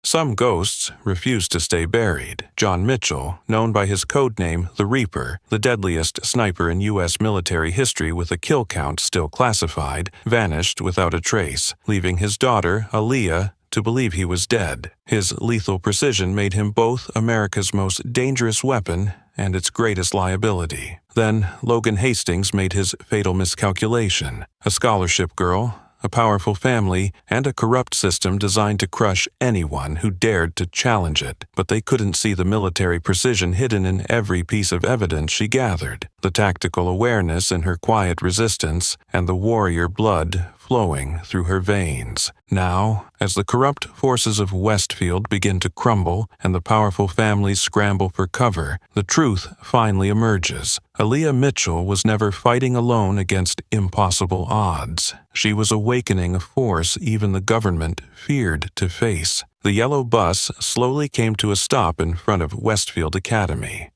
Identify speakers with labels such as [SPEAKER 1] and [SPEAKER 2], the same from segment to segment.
[SPEAKER 1] Some ghosts refuse to stay buried. John Mitchell, known by his code name The Reaper, the deadliest sniper in U.S. military history with a kill count still classified, vanished without a trace, leaving his daughter, Aaliyah, to believe he was dead. His lethal precision made him both America's most dangerous weapon and its greatest liability. Then Logan Hastings made his fatal miscalculation. A scholarship girl, a powerful family, and a corrupt system designed to crush anyone who dared to challenge it. But they couldn't see the military precision hidden in every piece of evidence she gathered, the tactical awareness in her quiet resistance, and the warrior blood flowing through her veins. Now, as the corrupt forces of Westfield begin to crumble and the powerful families scramble for cover, the truth finally emerges. Aaliyah Mitchell was never fighting alone against impossible odds. She was awakening a force even the government feared to face. The yellow bus slowly came to a stop in front of Westfield Academy.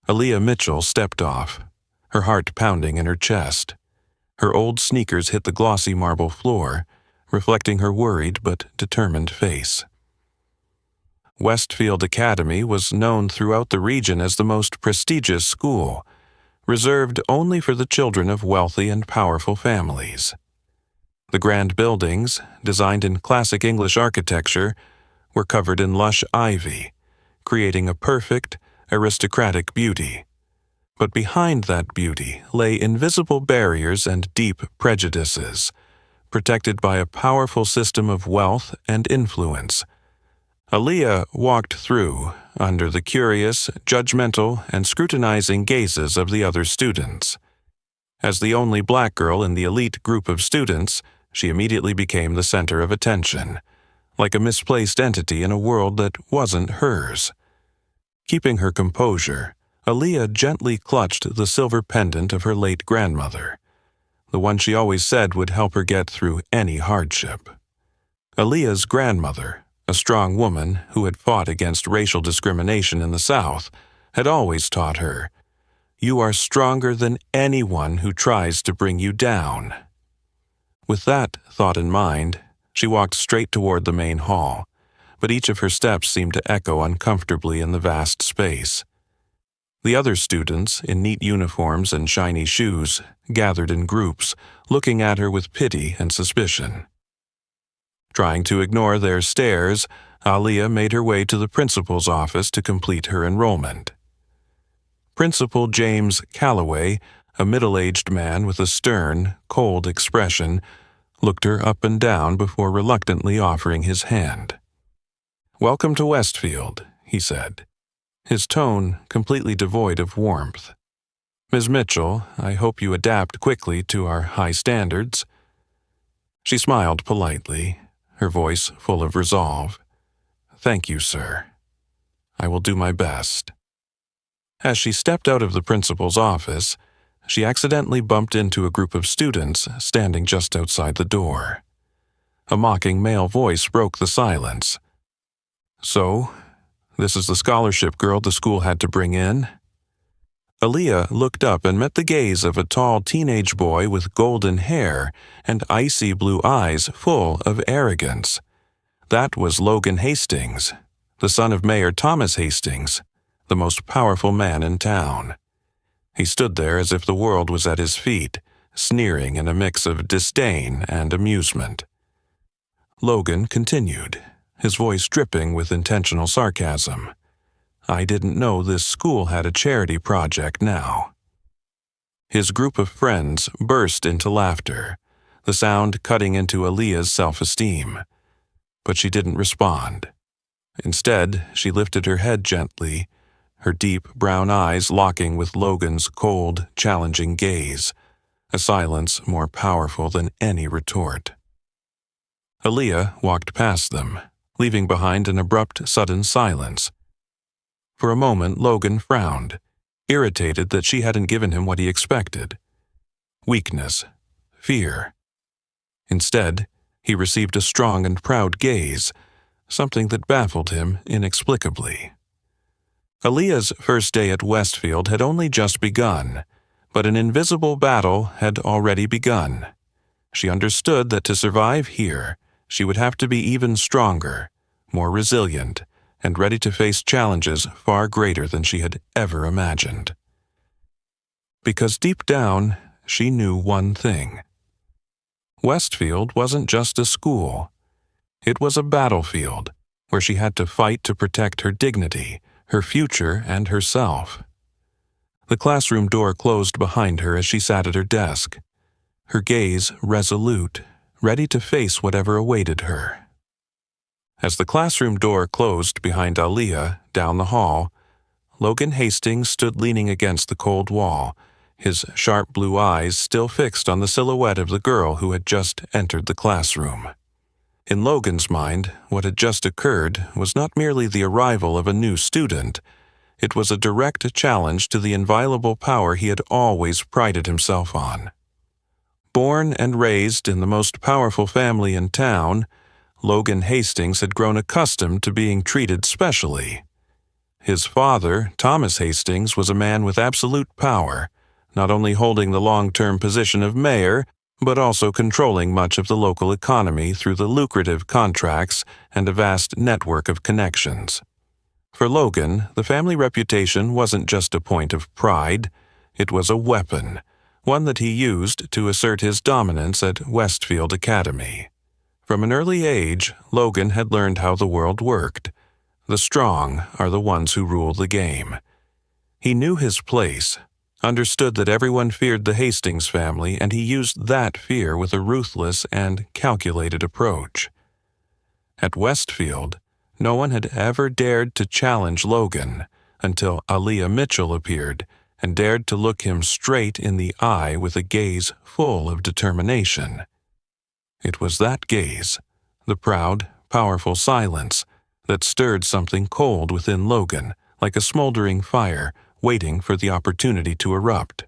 [SPEAKER 1] Aaliyah Mitchell stepped off, her heart pounding in her chest. Her old sneakers hit the glossy marble floor, reflecting her worried but determined face. Westfield Academy was known throughout the region as the most prestigious school, reserved only for the children of wealthy and powerful families. The grand buildings, designed in classic English architecture, were covered in lush ivy, creating a perfect, aristocratic beauty. But behind that beauty lay invisible barriers and deep prejudices, protected by a powerful system of wealth and influence. Aaliyah walked through, under the curious, judgmental, and scrutinizing gazes of the other students. As the only black girl in the elite group of students, she immediately became the center of attention, like a misplaced entity in a world that wasn't hers. Keeping her composure, Aaliyah gently clutched the silver pendant of her late grandmother, the one she always said would help her get through any hardship. Aaliyah's grandmother, a strong woman who had fought against racial discrimination in the South, had always taught her, "You are stronger than anyone who tries to bring you down." With that thought in mind, she walked straight toward the main hall, but each of her steps seemed to echo uncomfortably in the vast space. The other students, in neat uniforms and shiny shoes, gathered in groups, looking at her with pity and suspicion. Trying to ignore their stares, Aaliyah made her way to the principal's office to complete her enrollment. Principal James Calloway, a middle-aged man with a stern, cold expression, looked her up and down before reluctantly offering his hand. "Welcome to Westfield," he said, his tone completely devoid of warmth. "Ms. Mitchell, I hope you adapt quickly to our high standards." She smiled politely, her voice full of resolve. "Thank you, sir. I will do my best." As she stepped out of the principal's office, she accidentally bumped into a group of students standing just outside the door. A mocking male voice broke the silence. "So, this is the scholarship girl the school had to bring in?" Aaliyah looked up and met the gaze of a tall teenage boy with golden hair and icy blue eyes full of arrogance. That was Logan Hastings, the son of Mayor Thomas Hastings, the most powerful man in town. He stood there as if the world was at his feet, sneering in a mix of disdain and amusement. Logan continued, his voice dripping with intentional sarcasm. "I didn't know this school had a charity project now." His group of friends burst into laughter, the sound cutting into Aaliyah's self-esteem. But she didn't respond. Instead, she lifted her head gently, her deep brown eyes locking with Logan's cold, challenging gaze, a silence more powerful than any retort. Aaliyah walked past them, leaving behind an abrupt, sudden silence. For a moment, Logan frowned, irritated that she hadn't given him what he expected. Weakness, fear. Instead, he received a strong and proud gaze, something that baffled him inexplicably. Aaliyah's first day at Westfield had only just begun, but an invisible battle had already begun. She understood that to survive here, she would have to be even stronger, more resilient, and ready to face challenges far greater than she had ever imagined. Because deep down, she knew one thing. Westfield wasn't just a school. It was a battlefield where she had to fight to protect her dignity, her future, and herself. The classroom door closed behind her as she sat at her desk, her gaze resolute, ready to face whatever awaited her. As the classroom door closed behind Aaliyah down the hall, Logan Hastings stood leaning against the cold wall, his sharp blue eyes still fixed on the silhouette of the girl who had just entered the classroom. In Logan's mind, what had just occurred was not merely the arrival of a new student. It was a direct challenge to the inviolable power he had always prided himself on. Born and raised in the most powerful family in town, Logan Hastings had grown accustomed to being treated specially. His father, Thomas Hastings, was a man with absolute power, not only holding the long-term position of mayor, but also controlling much of the local economy through the lucrative contracts and a vast network of connections. For Logan, the family reputation wasn't just a point of pride, it was a weapon, one that he used to assert his dominance at Westfield Academy. From an early age, Logan had learned how the world worked. The strong are the ones who rule the game. He knew his place, understood that everyone feared the Hastings family, and he used that fear with a ruthless and calculated approach. At Westfield, no one had ever dared to challenge Logan until Aaliyah Mitchell appeared and dared to look him straight in the eye with a gaze full of determination. It was that gaze, the proud, powerful silence, that stirred something cold within Logan, like a smoldering fire waiting for the opportunity to erupt.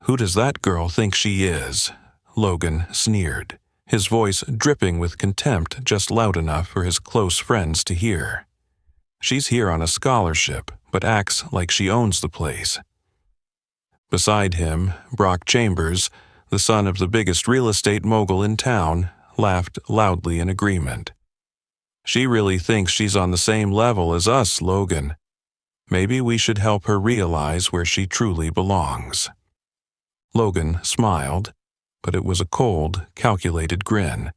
[SPEAKER 1] "Who does that girl think she is?" Logan sneered, his voice dripping with contempt just loud enough for his close friends to hear. "She's here on a scholarship, but acts like she owns the place." Beside him, Brock Chambers, the son of the biggest real estate mogul in town, laughed loudly in agreement. "She really thinks she's on the same level as us, Logan. Maybe we should help her realize where she truly belongs." Logan smiled, but it was a cold, calculated grin.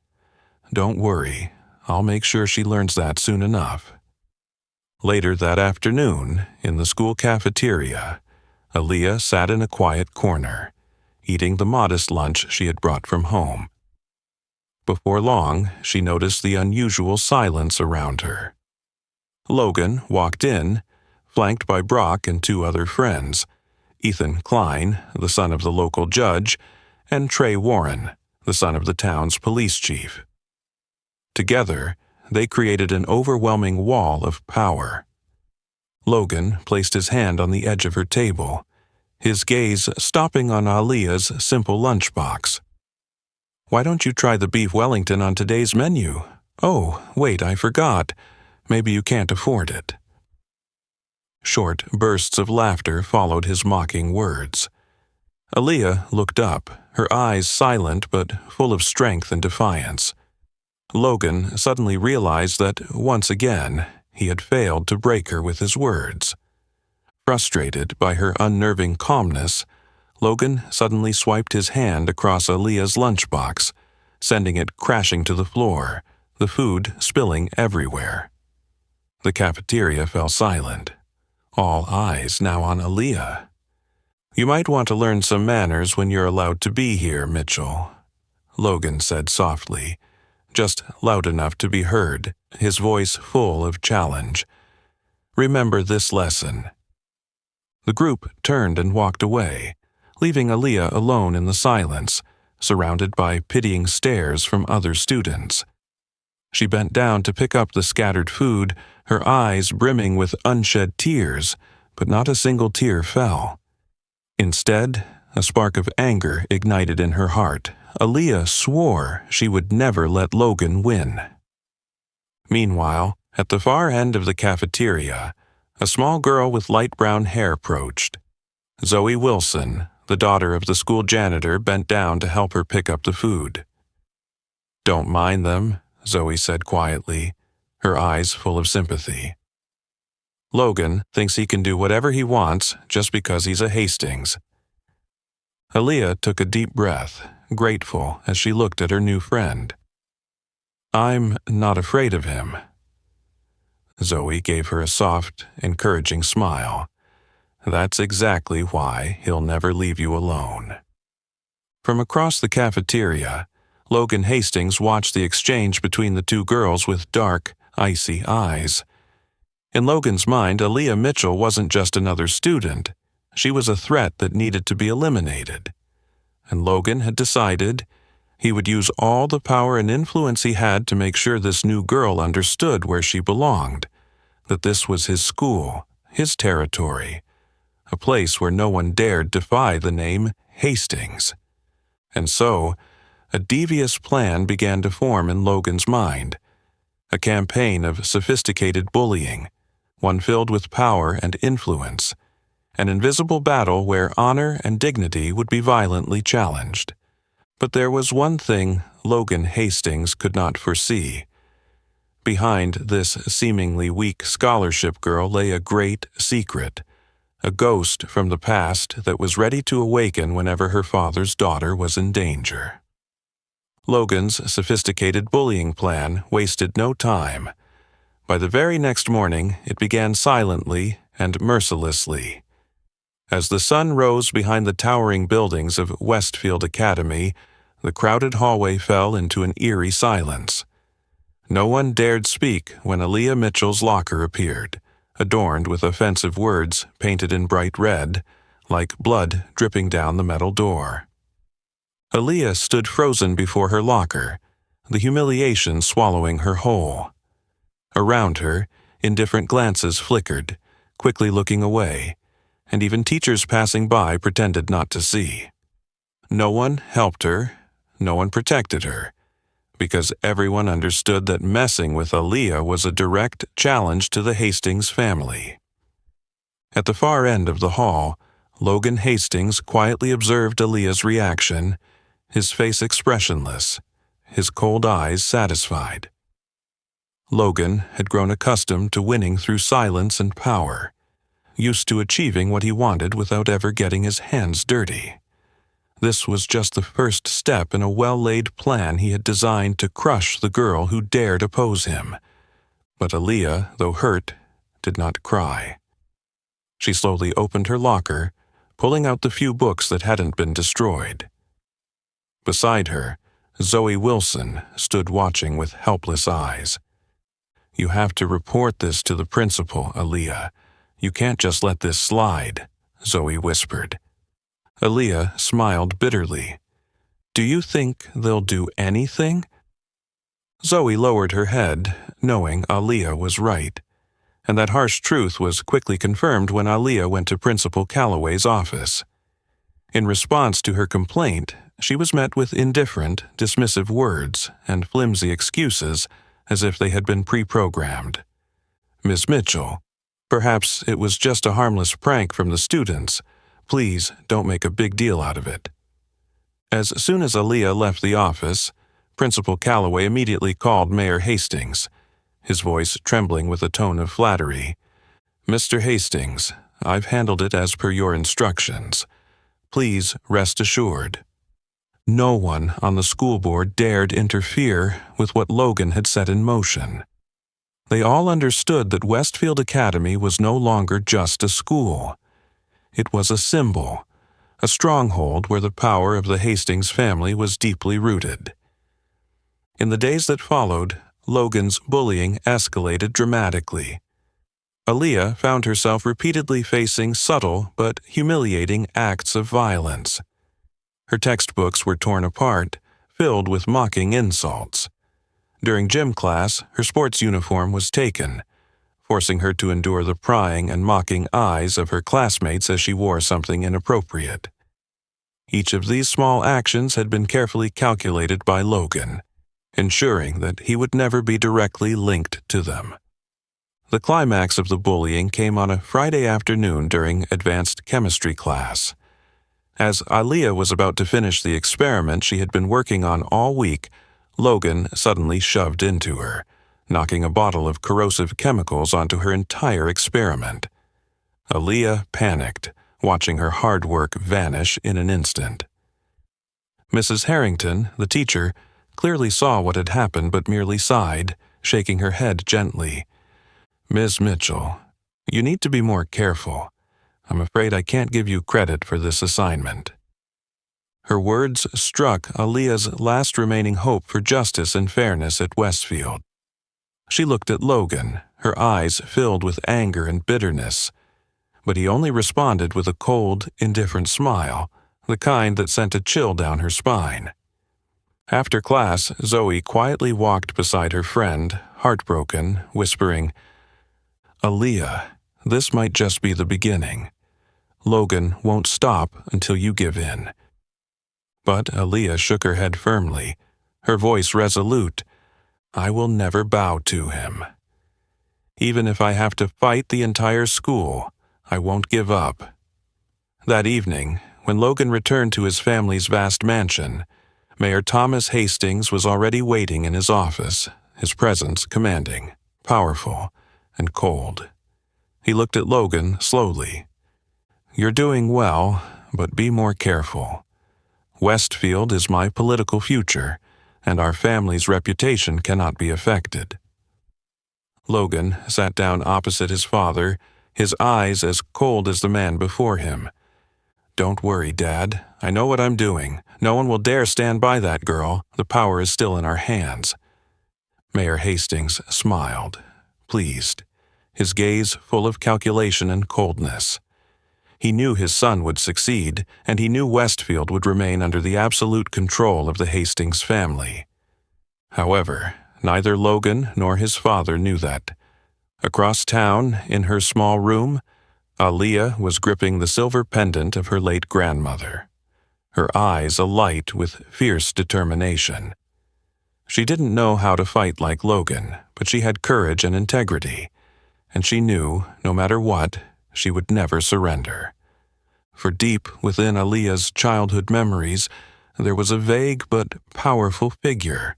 [SPEAKER 1] "Don't worry, I'll make sure she learns that soon enough." Later that afternoon, in the school cafeteria, Aaliyah sat in a quiet corner, eating the modest lunch she had brought from home. Before long, she noticed the unusual silence around her. Logan walked in, flanked by Brock and two other friends, Ethan Klein, the son of the local judge, and Trey Warren, the son of the town's police chief. Together, they created an overwhelming wall of power. Logan placed his hand on the edge of her table, his gaze stopping on Aaliyah's simple lunchbox. "Why don't you try the beef Wellington on today's menu? Oh, wait, I forgot. Maybe you can't afford it." Short bursts of laughter followed his mocking words. Aaliyah looked up, her eyes silent but full of strength and defiance. Logan suddenly realized that, once again, he had failed to break her with his words. Frustrated by her unnerving calmness, Logan suddenly swiped his hand across Aaliyah's lunchbox, sending it crashing to the floor, the food spilling everywhere. The cafeteria fell silent, all eyes now on Aaliyah. "You might want to learn some manners when you're allowed to be here, Mitchell," Logan said softly, just loud enough to be heard, his voice full of challenge. "Remember this lesson." The group turned and walked away, leaving Aaliyah alone in the silence, surrounded by pitying stares from other students. She bent down to pick up the scattered food, her eyes brimming with unshed tears, but not a single tear fell. Instead, a spark of anger ignited in her heart. Aaliyah swore she would never let Logan win. Meanwhile, at the far end of the cafeteria, a small girl with light brown hair approached. Zoe Wilson, the daughter of the school janitor, bent down to help her pick up the food. "Don't mind them," Zoe said quietly. her eyes full of sympathy. Logan thinks he can do whatever he wants just because he's a Hastings. Aaliyah took a deep breath, grateful as she looked at her new friend. I'm not afraid of him. Zoe gave her a soft, encouraging smile. That's exactly why he'll never leave you alone. From across the cafeteria, Logan Hastings watched the exchange between the two girls with dark, icy eyes. In Logan's mind, Aaliyah Mitchell wasn't just another student. She was a threat that needed to be eliminated. And Logan had decided he would use all the power and influence he had to make sure this new girl understood where she belonged, that this was his school, his territory, a place where no one dared defy the name Hastings. And so, a devious plan began to form in Logan's mind, a campaign of sophisticated bullying, one filled with power and influence, an invisible battle where honor and dignity would be violently challenged. But there was one thing Logan Hastings could not foresee. Behind this seemingly weak scholarship girl lay a great secret, a ghost from the past that was ready to awaken whenever her father's daughter was in danger. Logan's sophisticated bullying plan wasted no time. By the very next morning, it began silently and mercilessly. As the sun rose behind the towering buildings of Westfield Academy, the crowded hallway fell into an eerie silence. No one dared speak when Aaliyah Mitchell's locker appeared, adorned with offensive words painted in bright red, like blood dripping down the metal door. Aaliyah stood frozen before her locker, the humiliation swallowing her whole. Around her, indifferent glances flickered, quickly looking away, and even teachers passing by pretended not to see. No one helped her, no one protected her, because everyone understood that messing with Aaliyah was a direct challenge to the Hastings family. At the far end of the hall, Logan Hastings quietly observed Aaliyah's reaction, his face expressionless, his cold eyes satisfied. Logan had grown accustomed to winning through silence and power, used to achieving what he wanted without ever getting his hands dirty. This was just the first step in a well-laid plan he had designed to crush the girl who dared oppose him. But Aaliyah, though hurt, did not cry. She slowly opened her locker, pulling out the few books that hadn't been destroyed. Beside her, Zoe Wilson stood watching with helpless eyes. You have to report this to the principal, Aaliyah. You can't just let this slide, Zoe whispered. Aaliyah smiled bitterly. Do you think they'll do anything? Zoe lowered her head, knowing Aaliyah was right. And that harsh truth was quickly confirmed when Aaliyah went to Principal Calloway's office. In response to her complaint, she was met with indifferent, dismissive words and flimsy excuses as if they had been pre-programmed. Miss Mitchell, perhaps it was just a harmless prank from the students. Please don't make a big deal out of it. As soon as Aaliyah left the office, Principal Calloway immediately called Mayor Hastings, his voice trembling with a tone of flattery. Mr. Hastings, I've handled it as per your instructions. Please rest assured. No one on the school board dared interfere with what Logan had set in motion. They all understood that Westfield Academy was no longer just a school. It was a symbol, a stronghold where the power of the Hastings family was deeply rooted. In the days that followed, Logan's bullying escalated dramatically. Aaliyah found herself repeatedly facing subtle but humiliating acts of violence. Her textbooks were torn apart, filled with mocking insults. During gym class, her sports uniform was taken, forcing her to endure the prying and mocking eyes of her classmates as she wore something inappropriate. Each of these small actions had been carefully calculated by Logan, ensuring that he would never be directly linked to them. The climax of the bullying came on a Friday afternoon during advanced chemistry class. As Aaliyah was about to finish the experiment she had been working on all week, Logan suddenly shoved into her, knocking a bottle of corrosive chemicals onto her entire experiment. Aaliyah panicked, watching her hard work vanish in an instant. Mrs. Harrington, the teacher, clearly saw what had happened but merely sighed, shaking her head gently. "Miss Mitchell, you need to be more careful. I'm afraid I can't give you credit for this assignment." Her words struck Aaliyah's last remaining hope for justice and fairness at Westfield. She looked at Logan, her eyes filled with anger and bitterness, but he only responded with a cold, indifferent smile, the kind that sent a chill down her spine. After class, Zoe quietly walked beside her friend, heartbroken, whispering, "Aaliyah, this might just be the beginning. Logan won't stop until you give in." But Aaliyah shook her head firmly, her voice resolute. "I will never bow to him. Even if I have to fight the entire school, I won't give up." That evening, when Logan returned to his family's vast mansion, Mayor Thomas Hastings was already waiting in his office, his presence commanding, powerful, and cold. He looked at Logan slowly. "You're doing well, but be more careful. Westfield is my political future, and our family's reputation cannot be affected." Logan sat down opposite his father, his eyes as cold as the man before him. "Don't worry, Dad. I know what I'm doing. No one will dare stand by that girl. The power is still in our hands." Mayor Hastings smiled, pleased, his gaze full of calculation and coldness. He knew his son would succeed, and he knew Westfield would remain under the absolute control of the Hastings family. However, neither Logan nor his father knew that. Across town, in her small room, Aaliyah was gripping the silver pendant of her late grandmother, her eyes alight with fierce determination. She didn't know how to fight like Logan, but she had courage and integrity, and she knew, no matter what, she would never surrender. For deep within Aaliyah's childhood memories, there was a vague but powerful figure,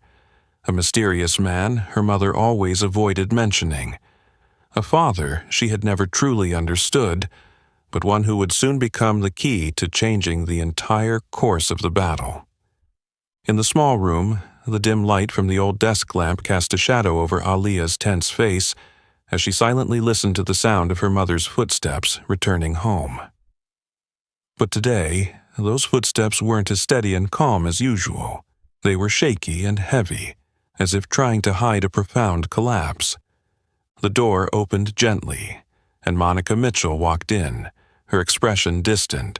[SPEAKER 1] a mysterious man her mother always avoided mentioning, a father she had never truly understood, but one who would soon become the key to changing the entire course of the battle. In the small room, the dim light from the old desk lamp cast a shadow over Aaliyah's tense face as she silently listened to the sound of her mother's footsteps returning home. But today, those footsteps weren't as steady and calm as usual. They were shaky and heavy, as if trying to hide a profound collapse. The door opened gently, and Monica Mitchell walked in, her expression distant,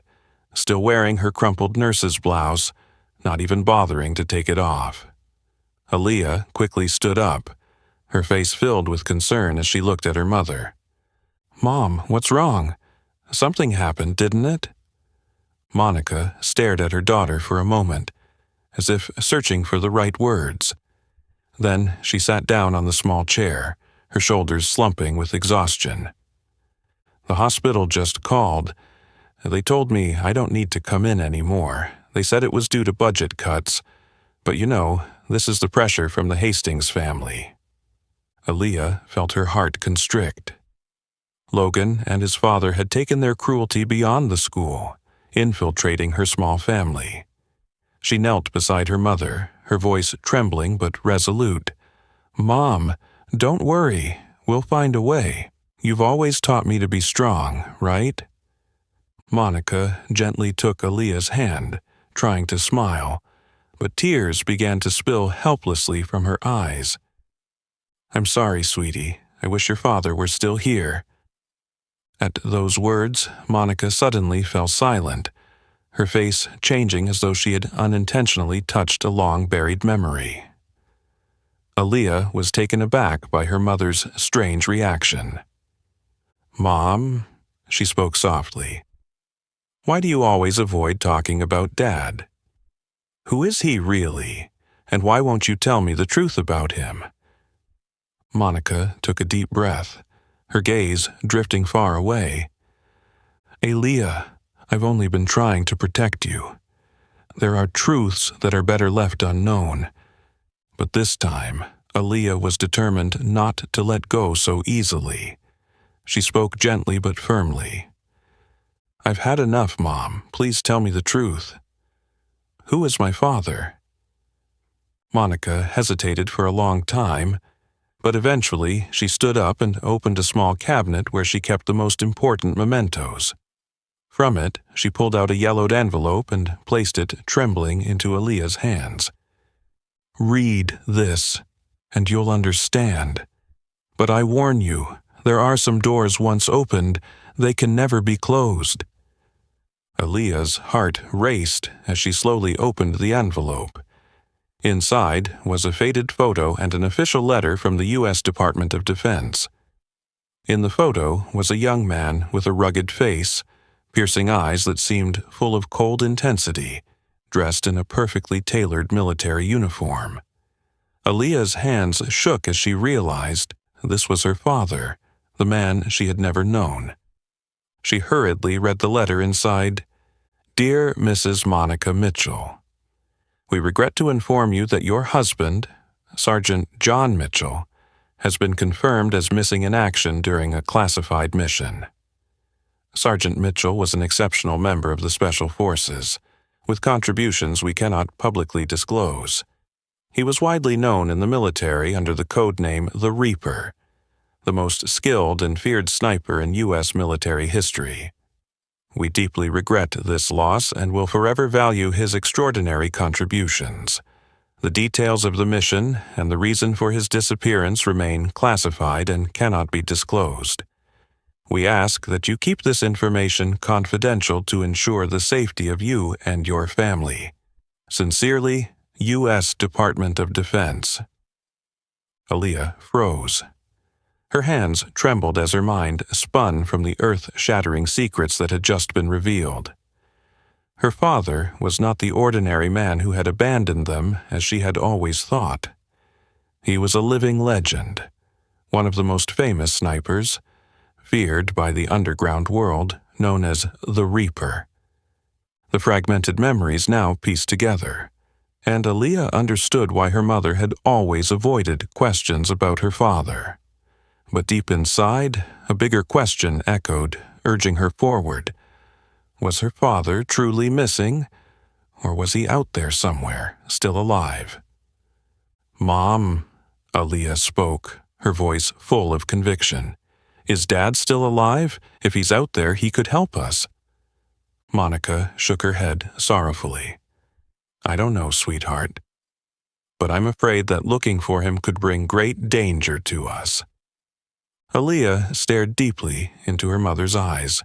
[SPEAKER 1] still wearing her crumpled nurse's blouse, not even bothering to take it off. Aaliyah quickly stood up, her face filled with concern as she looked at her mother. "Mom, what's wrong? Something happened, didn't it?" Monica stared at her daughter for a moment, as if searching for the right words. Then she sat down on the small chair, her shoulders slumping with exhaustion. "The hospital just called. They told me I don't need to come in anymore. They said it was due to budget cuts. But you know, this is the pressure from the Hastings family." Aaliyah felt her heart constrict. Logan and his father had taken their cruelty beyond the school, infiltrating her small family. She knelt beside her mother, her voice trembling but resolute. "Mom, don't worry. We'll find a way. You've always taught me to be strong, right?" Monica gently took Aaliyah's hand, trying to smile, but tears began to spill helplessly from her eyes. "I'm sorry, sweetie. I wish your father were still here." At those words, Monica suddenly fell silent, her face changing as though she had unintentionally touched a long-buried memory. Aaliyah was taken aback by her mother's strange reaction. "Mom," she spoke softly, "why do you always avoid talking about Dad? Who is he really, and why won't you tell me the truth about him?" Monica took a deep breath, her gaze drifting far away. "Aaliyah, I've only been trying to protect you. There are truths that are better left unknown. But this time, Aaliyah was determined not to let go so easily. She spoke gently but firmly. "I've had enough, Mom. Please tell me the truth. Who is my father?" Monica hesitated for a long time, but eventually she stood up and opened a small cabinet where she kept the most important mementos. From it, she pulled out a yellowed envelope and placed it, trembling, into Aaliyah's hands. "Read this, and you'll understand. But I warn you, there are some doors once opened, they can never be closed." Aaliyah's heart raced as she slowly opened the envelope. Inside was a faded photo and an official letter from the U.S. Department of Defense. In the photo was a young man with a rugged face, piercing eyes that seemed full of cold intensity, dressed in a perfectly tailored military uniform. Aaliyah's hands shook as she realized this was her father, the man she had never known. She hurriedly read the letter inside. "Dear Mrs. Monica Mitchell, we regret to inform you that your husband, Sergeant John Mitchell, has been confirmed as missing in action during a classified mission." Sergeant Mitchell was an exceptional member of the Special Forces, with contributions we cannot publicly disclose. He was widely known in the military under the code name The Reaper, the most skilled and feared sniper in U.S. military history. We deeply regret this loss and will forever value his extraordinary contributions. The details of the mission and the reason for his disappearance remain classified and cannot be disclosed. We ask that you keep this information confidential to ensure the safety of you and your family. Sincerely, U.S. Department of Defense. Aaliyah froze. Her hands trembled as her mind spun from the earth-shattering secrets that had just been revealed. Her father was not the ordinary man who had abandoned them as she had always thought. He was a living legend, one of the most famous snipers, feared by the underground world, known as the Reaper. The fragmented memories now pieced together, and Aaliyah understood why her mother had always avoided questions about her father. But deep inside, a bigger question echoed, urging her forward. Was her father truly missing, or was he out there somewhere, still alive? "Mom," Aaliyah spoke, her voice full of conviction. "Is Dad still alive? If he's out there, he could help us." Monica shook her head sorrowfully. "I don't know, sweetheart. But I'm afraid that looking for him could bring great danger to us." Aaliyah stared deeply into her mother's eyes,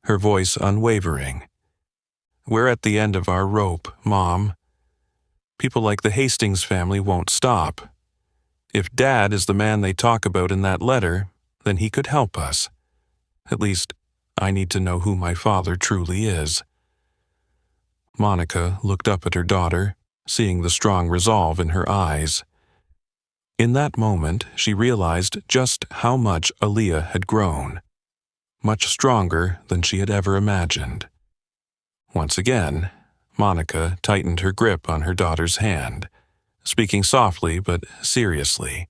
[SPEAKER 1] her voice unwavering. "We're at the end of our rope, Mom. People like the Hastings family won't stop. If Dad is the man they talk about in that letter, then he could help us. At least, I need to know who my father truly is." Monica looked up at her daughter, seeing the strong resolve in her eyes. In that moment, she realized just how much Aaliyah had grown, much stronger than she had ever imagined. Once again, Monica tightened her grip on her daughter's hand, speaking softly but seriously.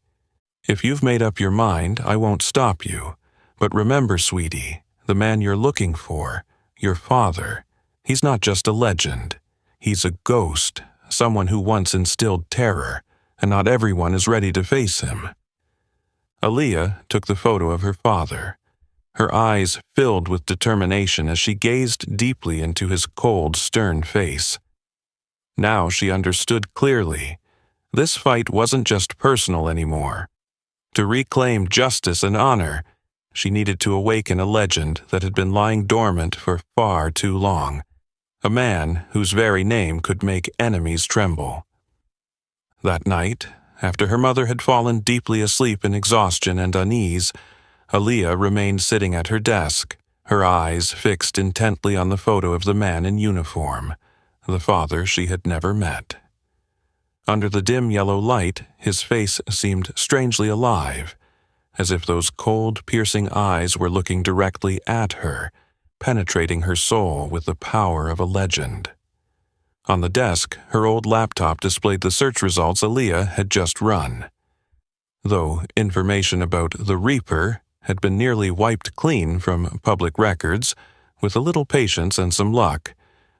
[SPEAKER 1] "If you've made up your mind, I won't stop you. But remember, sweetie, the man you're looking for, your father, he's not just a legend. He's a ghost, someone who once instilled terror, and not everyone is ready to face him." Aaliyah took the photo of her father, her eyes filled with determination as she gazed deeply into his cold, stern face. Now she understood clearly. This fight wasn't just personal anymore. To reclaim justice and honor, she needed to awaken a legend that had been lying dormant for far too long, a man whose very name could make enemies tremble. That night, after her mother had fallen deeply asleep in exhaustion and unease, Aaliyah remained sitting at her desk, her eyes fixed intently on the photo of the man in uniform, the father she had never met. Under the dim yellow light, his face seemed strangely alive, as if those cold, piercing eyes were looking directly at her, penetrating her soul with the power of a legend. On the desk, her old laptop displayed the search results Aaliyah had just run. Though information about the Reaper had been nearly wiped clean from public records, with a little patience and some luck,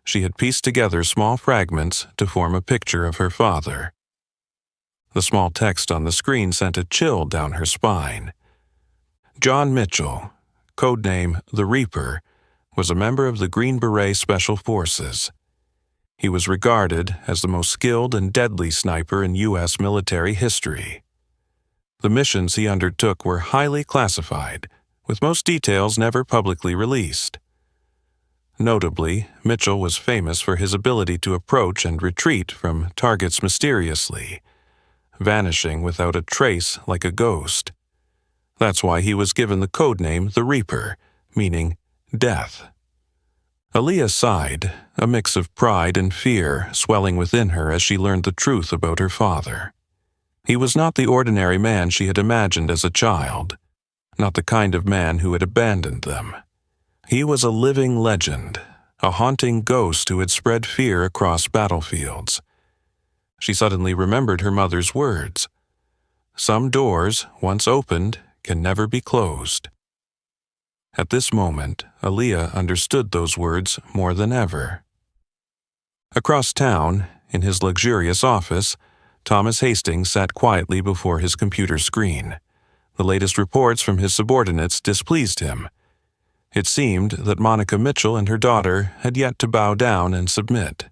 [SPEAKER 1] she had pieced together small fragments to form a picture of her father. The small text on the screen sent a chill down her spine. John Mitchell, codename The Reaper, was a member of the Green Beret Special Forces. He was regarded as the most skilled and deadly sniper in U.S. military history. The missions he undertook were highly classified, with most details never publicly released. Notably, Mitchell was famous for his ability to approach and retreat from targets mysteriously, vanishing without a trace like a ghost. That's why he was given the codename The Reaper, meaning death. Aaliyah sighed, a mix of pride and fear swelling within her as she learned the truth about her father. He was not the ordinary man she had imagined as a child, not the kind of man who had abandoned them. He was a living legend, a haunting ghost who had spread fear across battlefields. She suddenly remembered her mother's words. Some doors, once opened, can never be closed. At this moment, Aaliyah understood those words more than ever. Across town, in his luxurious office, Thomas Hastings sat quietly before his computer screen. The latest reports from his subordinates displeased him. It seemed that Monica Mitchell and her daughter had yet to bow down and submit.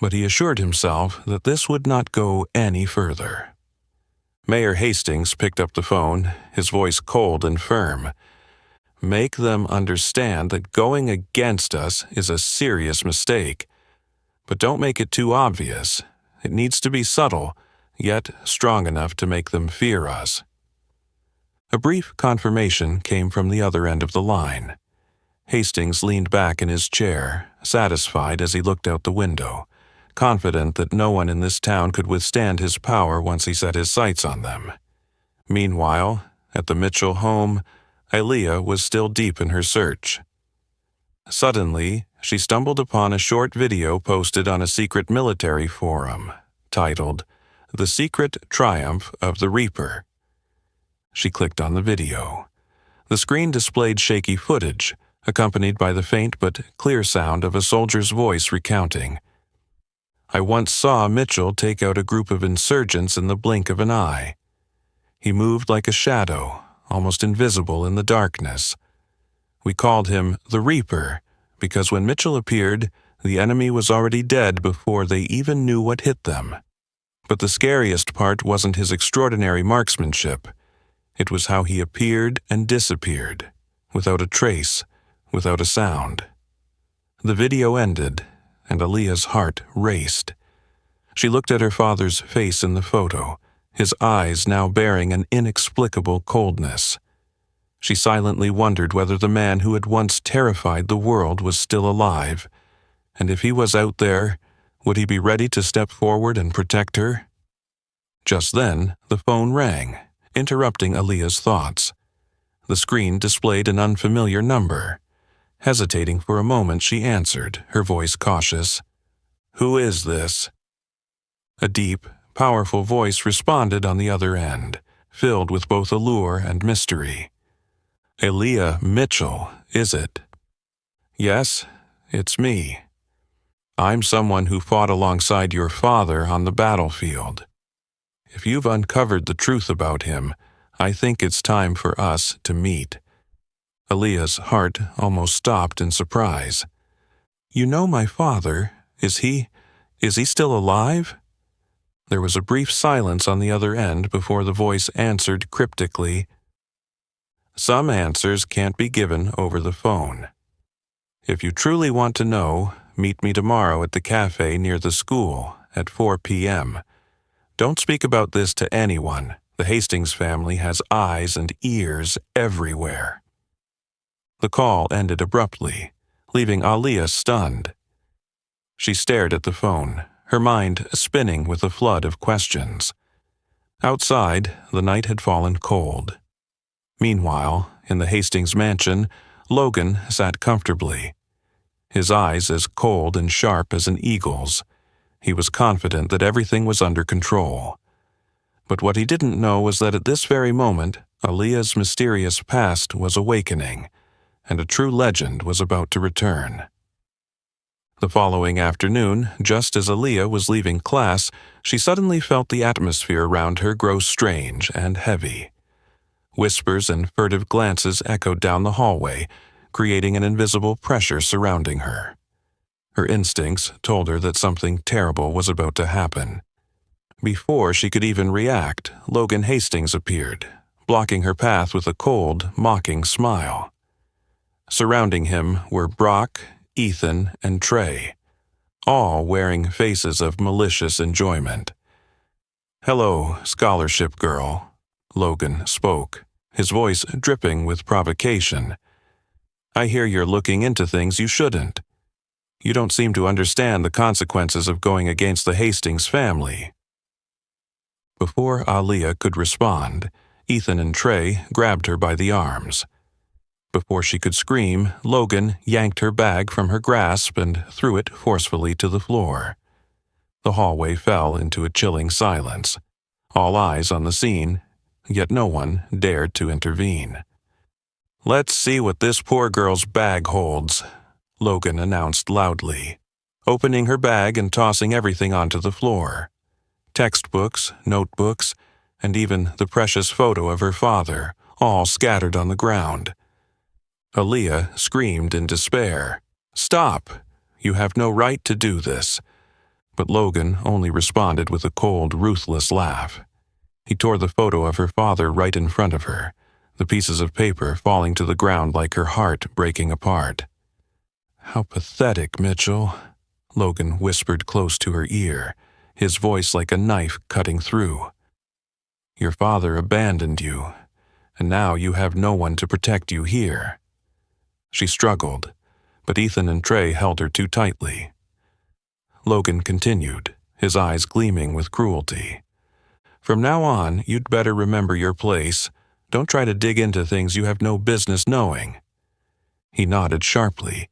[SPEAKER 1] But he assured himself that this would not go any further. Mayor Hastings picked up the phone, his voice cold and firm. Make them understand that going against us is a serious mistake. But don't make it too obvious. It needs to be subtle, yet strong enough to make them fear us. A brief confirmation came from the other end of the line. Hastings leaned back in his chair, satisfied as he looked out the window, confident that no one in this town could withstand his power once he set his sights on them. Meanwhile, at the Mitchell home, Aaliyah was still deep in her search. Suddenly, she stumbled upon a short video posted on a secret military forum, titled, "The Secret Triumph of the Reaper." She clicked on the video. The screen displayed shaky footage, accompanied by the faint but clear sound of a soldier's voice recounting. I once saw Mitchell take out a group of insurgents in the blink of an eye. He moved like a shadow, almost invisible in the darkness. We called him the Reaper because when Mitchell appeared, the enemy was already dead before they even knew what hit them. But the scariest part wasn't his extraordinary marksmanship. It was how he appeared and disappeared, without a trace, without a sound. The video ended, and Aaliyah's heart raced. She looked at her father's face in the photo, his eyes now bearing an inexplicable coldness. She silently wondered whether the man who had once terrified the world was still alive, and if he was out there, would he be ready to step forward and protect her? Just then, the phone rang, interrupting Aaliyah's thoughts. The screen displayed an unfamiliar number. Hesitating for a moment, she answered, her voice cautious. Who is this? A deep, powerful voice responded on the other end, filled with both allure and mystery. Aaliyah Mitchell, is it? Yes, it's me. I'm someone who fought alongside your father on the battlefield. If you've uncovered the truth about him, I think it's time for us to meet. Aaliyah's heart almost stopped in surprise. You know my father. Is he still alive? There was a brief silence on the other end before the voice answered cryptically. Some answers can't be given over the phone. If you truly want to know, meet me tomorrow at the cafe near the school at 4 p.m. Don't speak about this to anyone. The Hastings family has eyes and ears everywhere. The call ended abruptly, leaving Aaliyah stunned. She stared at the phone, her mind spinning with a flood of questions. Outside, the night had fallen cold. Meanwhile, in the Hastings mansion, Logan sat comfortably. His eyes as cold and sharp as an eagle's. He was confident that everything was under control. But what he didn't know was that at this very moment, Aaliyah's mysterious past was awakening, and a true legend was about to return. The following afternoon, just as Aaliyah was leaving class, she suddenly felt the atmosphere around her grow strange and heavy. Whispers and furtive glances echoed down the hallway, creating an invisible pressure surrounding her. Her instincts told her that something terrible was about to happen. Before she could even react, Logan Hastings appeared, blocking her path with a cold, mocking smile. Surrounding him were Brock, Ethan, and Trey, all wearing faces of malicious enjoyment. "Hello, scholarship girl," Logan spoke, his voice dripping with provocation. "I hear you're looking into things you shouldn't. You don't seem to understand the consequences of going against the Hastings family." Before Aaliyah could respond, Ethan and Trey grabbed her by the arms. Before she could scream, Logan yanked her bag from her grasp and threw it forcefully to the floor. The hallway fell into a chilling silence, all eyes on the scene, yet no one dared to intervene. "Let's see what this poor girl's bag holds," Logan announced loudly, opening her bag and tossing everything onto the floor. Textbooks, notebooks, and even the precious photo of her father, all scattered on the ground. Aaliyah screamed in despair, "Stop! You have no right to do this." But Logan only responded with a cold, ruthless laugh. He tore the photo of her father right in front of her, the pieces of paper falling to the ground like her heart breaking apart. "How pathetic, Mitchell," Logan whispered close to her ear, his voice like a knife cutting through. "Your father abandoned you, and now you have no one to protect you here." She struggled, but Ethan and Trey held her too tightly. Logan continued, his eyes gleaming with cruelty. "From now on, you'd better remember your place. Don't try to dig into things you have no business knowing." He nodded sharply,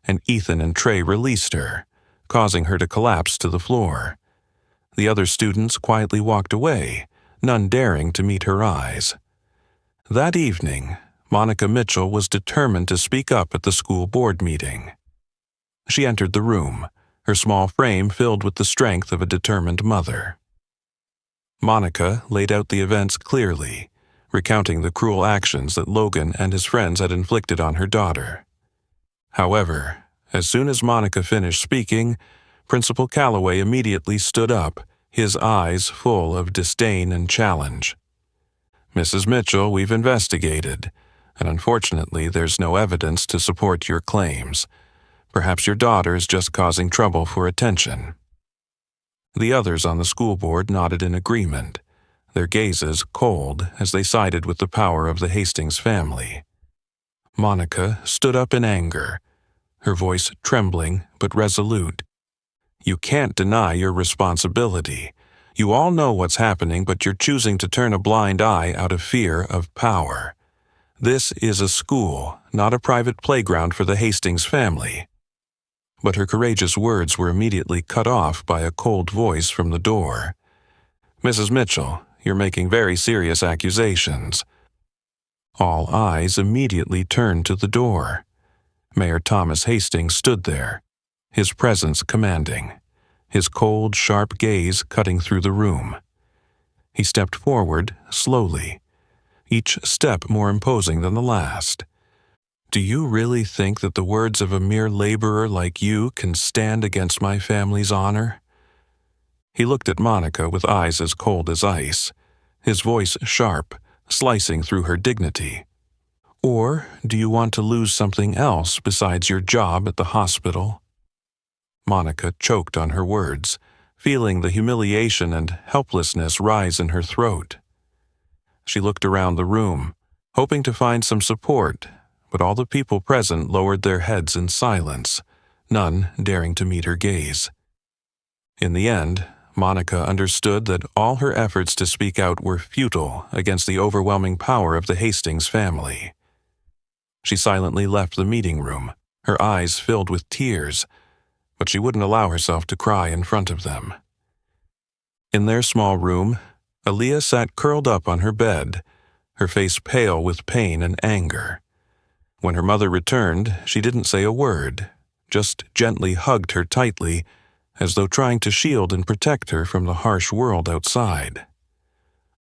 [SPEAKER 1] and Ethan and Trey released her, causing her to collapse to the floor. The other students quietly walked away, none daring to meet her eyes. That evening, Monica Mitchell was determined to speak up at the school board meeting. She entered the room, her small frame filled with the strength of a determined mother. Monica laid out the events clearly, recounting the cruel actions that Logan and his friends had inflicted on her daughter. However, as soon as Monica finished speaking, Principal Calloway immediately stood up, his eyes full of disdain and challenge. "Mrs. Mitchell, we've investigated, and unfortunately there's no evidence to support your claims. Perhaps your daughter is just causing trouble for attention." The others on the school board nodded in agreement, their gazes cold as they sided with the power of the Hastings family. Monica stood up in anger, her voice trembling but resolute. "You can't deny your responsibility. You all know what's happening, but you're choosing to turn a blind eye out of fear of power. This is a school, not a private playground for the Hastings family." But her courageous words were immediately cut off by a cold voice from the door. "Mrs. Mitchell, you're making very serious accusations." All eyes immediately turned to the door. Mayor Thomas Hastings stood there, his presence commanding, his cold, sharp gaze cutting through the room. He stepped forward, slowly, each step more imposing than the last. "Do you really think that the words of a mere laborer like you can stand against my family's honor?" He looked at Monica with eyes as cold as ice, his voice sharp, slicing through her dignity. "Or do you want to lose something else besides your job at the hospital?" Monica choked on her words, feeling the humiliation and helplessness rise in her throat. She looked around the room, hoping to find some support, but all the people present lowered their heads in silence, none daring to meet her gaze. In the end, Monica understood that all her efforts to speak out were futile against the overwhelming power of the Hastings family. She silently left the meeting room, her eyes filled with tears, but she wouldn't allow herself to cry in front of them. In their small room, Aaliyah sat curled up on her bed, her face pale with pain and anger. When her mother returned, she didn't say a word, just gently hugged her tightly, as though trying to shield and protect her from the harsh world outside.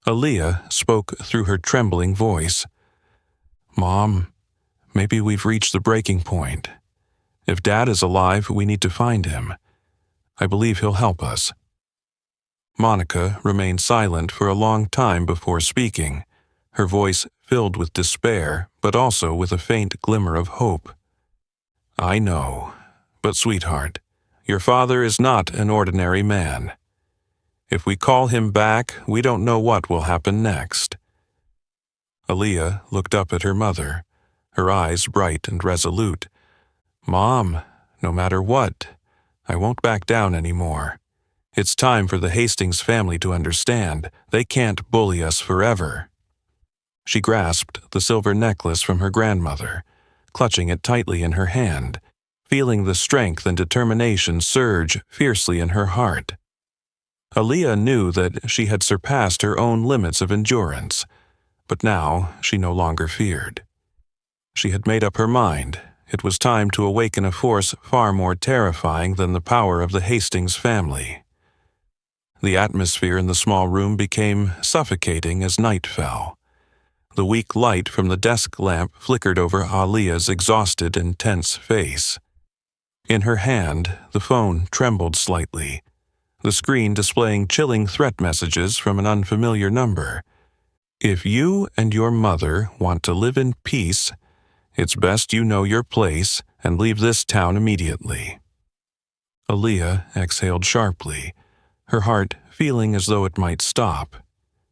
[SPEAKER 1] Aaliyah spoke through her trembling voice. "Mom, maybe we've reached the breaking point. If Dad is alive, we need to find him. I believe he'll help us." Monica remained silent for a long time before speaking, her voice filled with despair, but also with a faint glimmer of hope. "I know, but sweetheart, your father is not an ordinary man. If we call him back, we don't know what will happen next." Aaliyah looked up at her mother, her eyes bright and resolute. "Mom, no matter what, I won't back down anymore. It's time for the Hastings family to understand they can't bully us forever." She grasped the silver necklace from her grandmother, clutching it tightly in her hand, feeling the strength and determination surge fiercely in her heart. Aaliyah knew that she had surpassed her own limits of endurance, but now she no longer feared. She had made up her mind. It was time to awaken a force far more terrifying than the power of the Hastings family. The atmosphere in the small room became suffocating as night fell. The weak light from the desk lamp flickered over Aaliyah's exhausted and tense face. In her hand, the phone trembled slightly, the screen displaying chilling threat messages from an unfamiliar number. "If you and your mother want to live in peace, it's best you know your place and leave this town immediately." Aaliyah exhaled sharply, her heart feeling as though it might stop.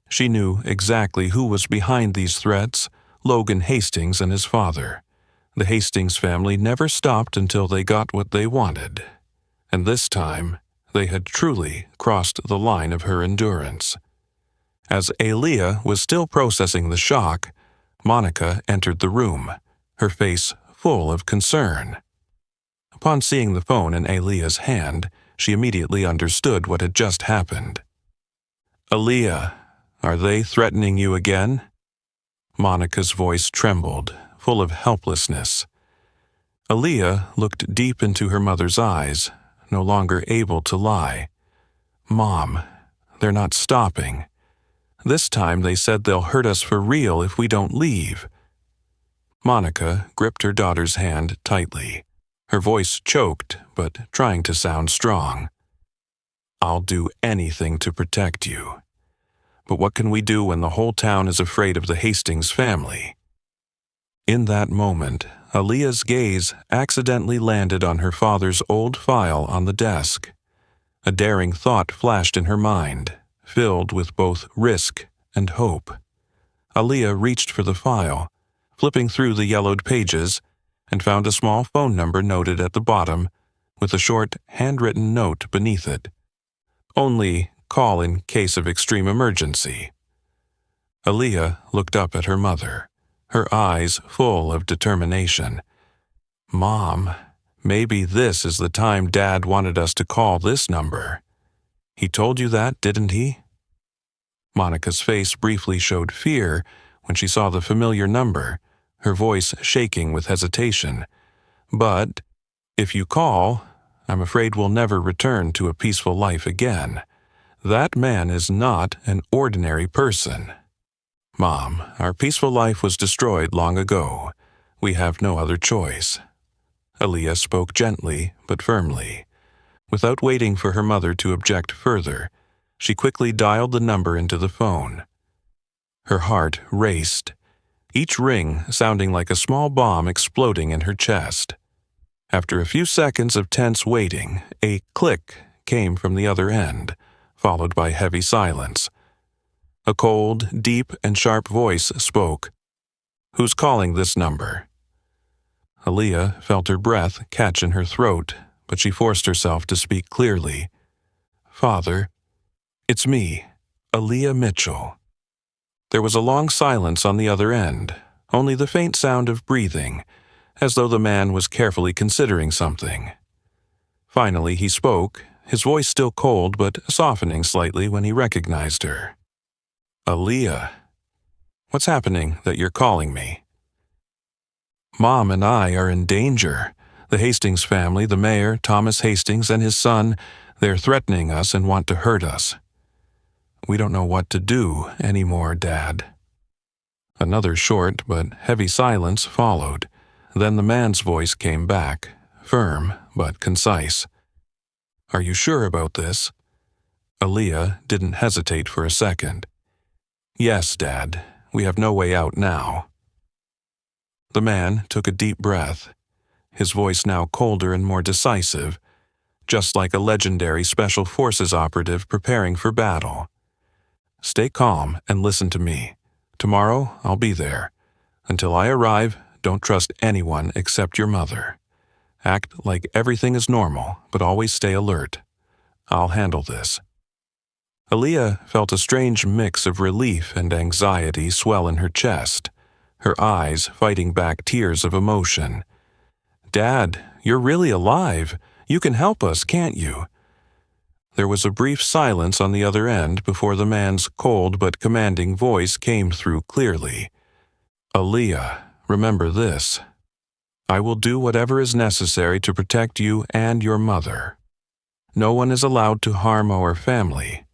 [SPEAKER 1] She knew exactly who was behind these threats: Logan Hastings and his father. The Hastings family never stopped until they got what they wanted, and this time they had truly crossed the line of her endurance. As Aaliyah was still processing the shock, Monica entered the room, her face full of concern. Upon seeing the phone in Aaliyah's hand, she immediately understood what had just happened. "Aaliyah, are they threatening you again?" Monica's voice trembled, full of helplessness. Aaliyah looked deep into her mother's eyes, no longer able to lie. "Mom, they're not stopping. This time they said they'll hurt us for real if we don't leave." Monica gripped her daughter's hand tightly, her voice choked but trying to sound strong. "I'll do anything to protect you. But what can we do when the whole town is afraid of the Hastings family?" In that moment, Aaliyah's gaze accidentally landed on her father's old file on the desk. A daring thought flashed in her mind, filled with both risk and hope. Aaliyah reached for the file, flipping through the yellowed pages, and found a small phone number noted at the bottom, with a short, handwritten note beneath it. "Only call in case of extreme emergency." Aaliyah looked up at her mother, her eyes full of determination. "Mom, maybe this is the time Dad wanted us to call this number. He told you that, didn't he?" Monica's face briefly showed fear when she saw the familiar number, her voice shaking with hesitation. "But if you call, I'm afraid we'll never return to a peaceful life again. That man is not an ordinary person. Mom, our peaceful life was destroyed long ago. We have no other choice." Aaliyah spoke gently but firmly. Without waiting for her mother to object further, she quickly dialed the number into the phone. Her heart raced, each ring sounding like a small bomb exploding in her chest. After a few seconds of tense waiting, a click came from the other end, followed by heavy silence. A cold, deep, and sharp voice spoke. "Who's calling this number?" Aaliyah felt her breath catch in her throat, but she forced herself to speak clearly. "Father, it's me, Aaliyah Mitchell." There was a long silence on the other end, only the faint sound of breathing, as though the man was carefully considering something. Finally he spoke, his voice still cold but softening slightly when he recognized her. Aaliyah, what's happening that you're calling me? Mom and I are in danger. The Hastings family, the mayor, Thomas Hastings, and his son, they're threatening us and want to hurt us. We don't know what to do anymore, Dad. Another short but heavy silence followed. Then the man's voice came back, firm but concise. Are you sure about this? Aaliyah didn't hesitate for a second. Yes, Dad. We have no way out now. The man took a deep breath, his voice now colder and more decisive, just like a legendary Special Forces operative preparing for battle. Stay calm and listen to me. Tomorrow, I'll be there. Until I arrive, don't trust anyone except your mother. Act like everything is normal, but always stay alert. I'll handle this. Aaliyah felt a strange mix of relief and anxiety swell in her chest, her eyes fighting back tears of emotion. Dad, you're really alive. You can help us, can't you? There was a brief silence on the other end before the man's cold but commanding voice came through clearly. Aaliyah, remember this. I will do whatever is necessary to protect you and your mother. No one is allowed to harm our family.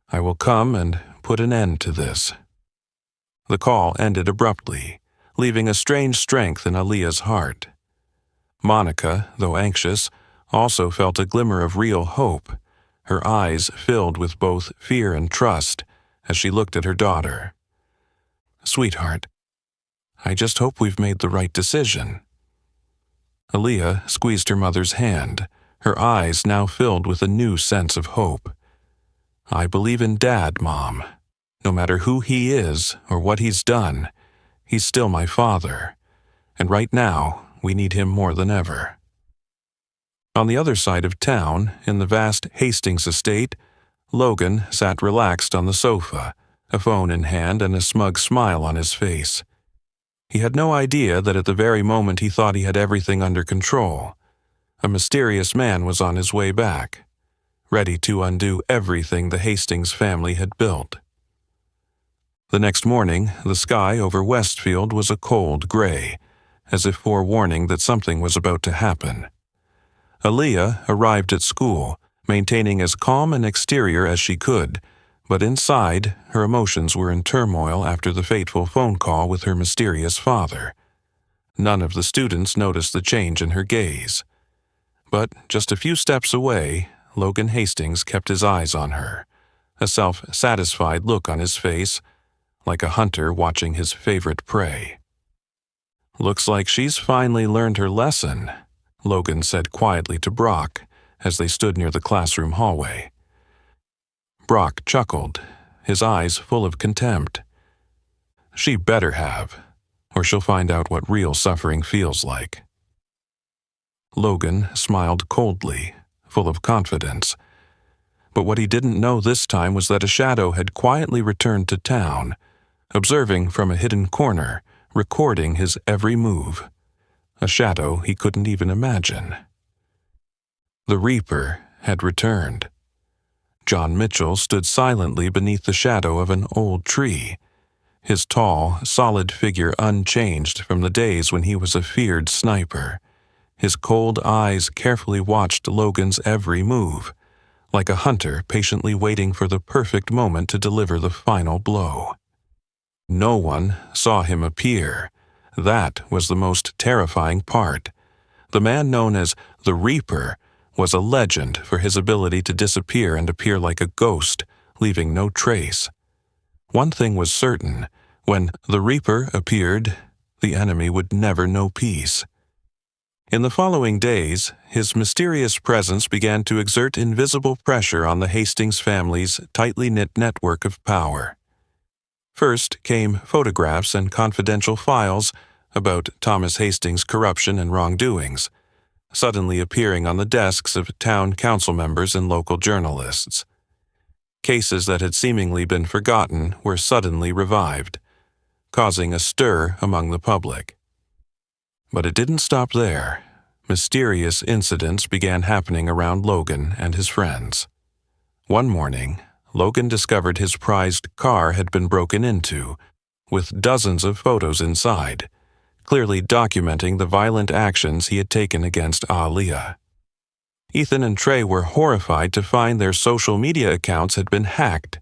[SPEAKER 1] I will come and put an end to this. The call ended abruptly, leaving a strange strength in Aaliyah's heart. Monica, though anxious, also felt a glimmer of real hope, her eyes filled with both fear and trust as she looked at her daughter. Sweetheart, I just hope we've made the right decision. Aaliyah squeezed her mother's hand, her eyes now filled with a new sense of hope. I believe in Dad, Mom. No matter who he is or what he's done, he's still my father, and right now we need him more than ever. On the other side of town, in the vast Hastings estate, Logan sat relaxed on the sofa, a phone in hand and a smug smile on his face. He had no idea that at the very moment he thought he had everything under control, a mysterious man was on his way back, ready to undo everything the Hastings family had built. The next morning, the sky over Westfield was a cold gray, as if forewarning that something was about to happen. Aaliyah arrived at school, maintaining as calm an exterior as she could, but inside, her emotions were in turmoil after the fateful phone call with her mysterious father. None of the students noticed the change in her gaze. But just a few steps away, Logan Hastings kept his eyes on her, a self-satisfied look on his face, like a hunter watching his favorite prey. Looks like she's finally learned her lesson, Logan said quietly to Brock as they stood near the classroom hallway. Brock chuckled, his eyes full of contempt. She better have, or she'll find out what real suffering feels like. Logan smiled coldly, full of confidence. But what he didn't know this time was that a shadow had quietly returned to town, observing from a hidden corner, recording his every move. A shadow he couldn't even imagine. The Reaper had returned. John Mitchell stood silently beneath the shadow of an old tree, his tall, solid figure unchanged from the days when he was a feared sniper. His cold eyes carefully watched Logan's every move, like a hunter patiently waiting for the perfect moment to deliver the final blow. No one saw him appear. That was the most terrifying part. The man known as the Reaper was a legend for his ability to disappear and appear like a ghost, leaving no trace. One thing was certain: when the Reaper appeared, the enemy would never know peace. In the following days, his mysterious presence began to exert invisible pressure on the Hastings family's tightly knit network of power. First came photographs and confidential files about Thomas Hastings' corruption and wrongdoings, suddenly appearing on the desks of town council members and local journalists. Cases that had seemingly been forgotten were suddenly revived, causing a stir among the public. But it didn't stop there. Mysterious incidents began happening around Logan and his friends. One morning, Logan discovered his prized car had been broken into, with dozens of photos inside, clearly documenting the violent actions he had taken against Aaliyah. Ethan and Trey were horrified to find their social media accounts had been hacked,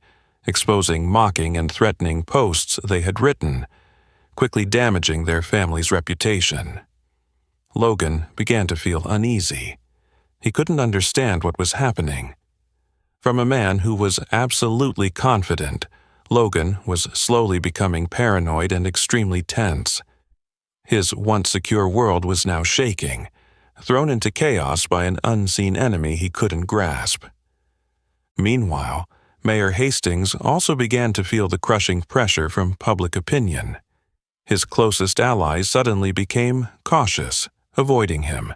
[SPEAKER 1] exposing mocking and threatening posts they had written, quickly damaging their family's reputation. Logan began to feel uneasy. He couldn't understand what was happening. From a man who was absolutely confident, Logan was slowly becoming paranoid and extremely tense. His once secure world was now shaking, thrown into chaos by an unseen enemy he couldn't grasp. Meanwhile, Mayor Hastings also began to feel the crushing pressure from public opinion. His closest allies suddenly became cautious, avoiding him,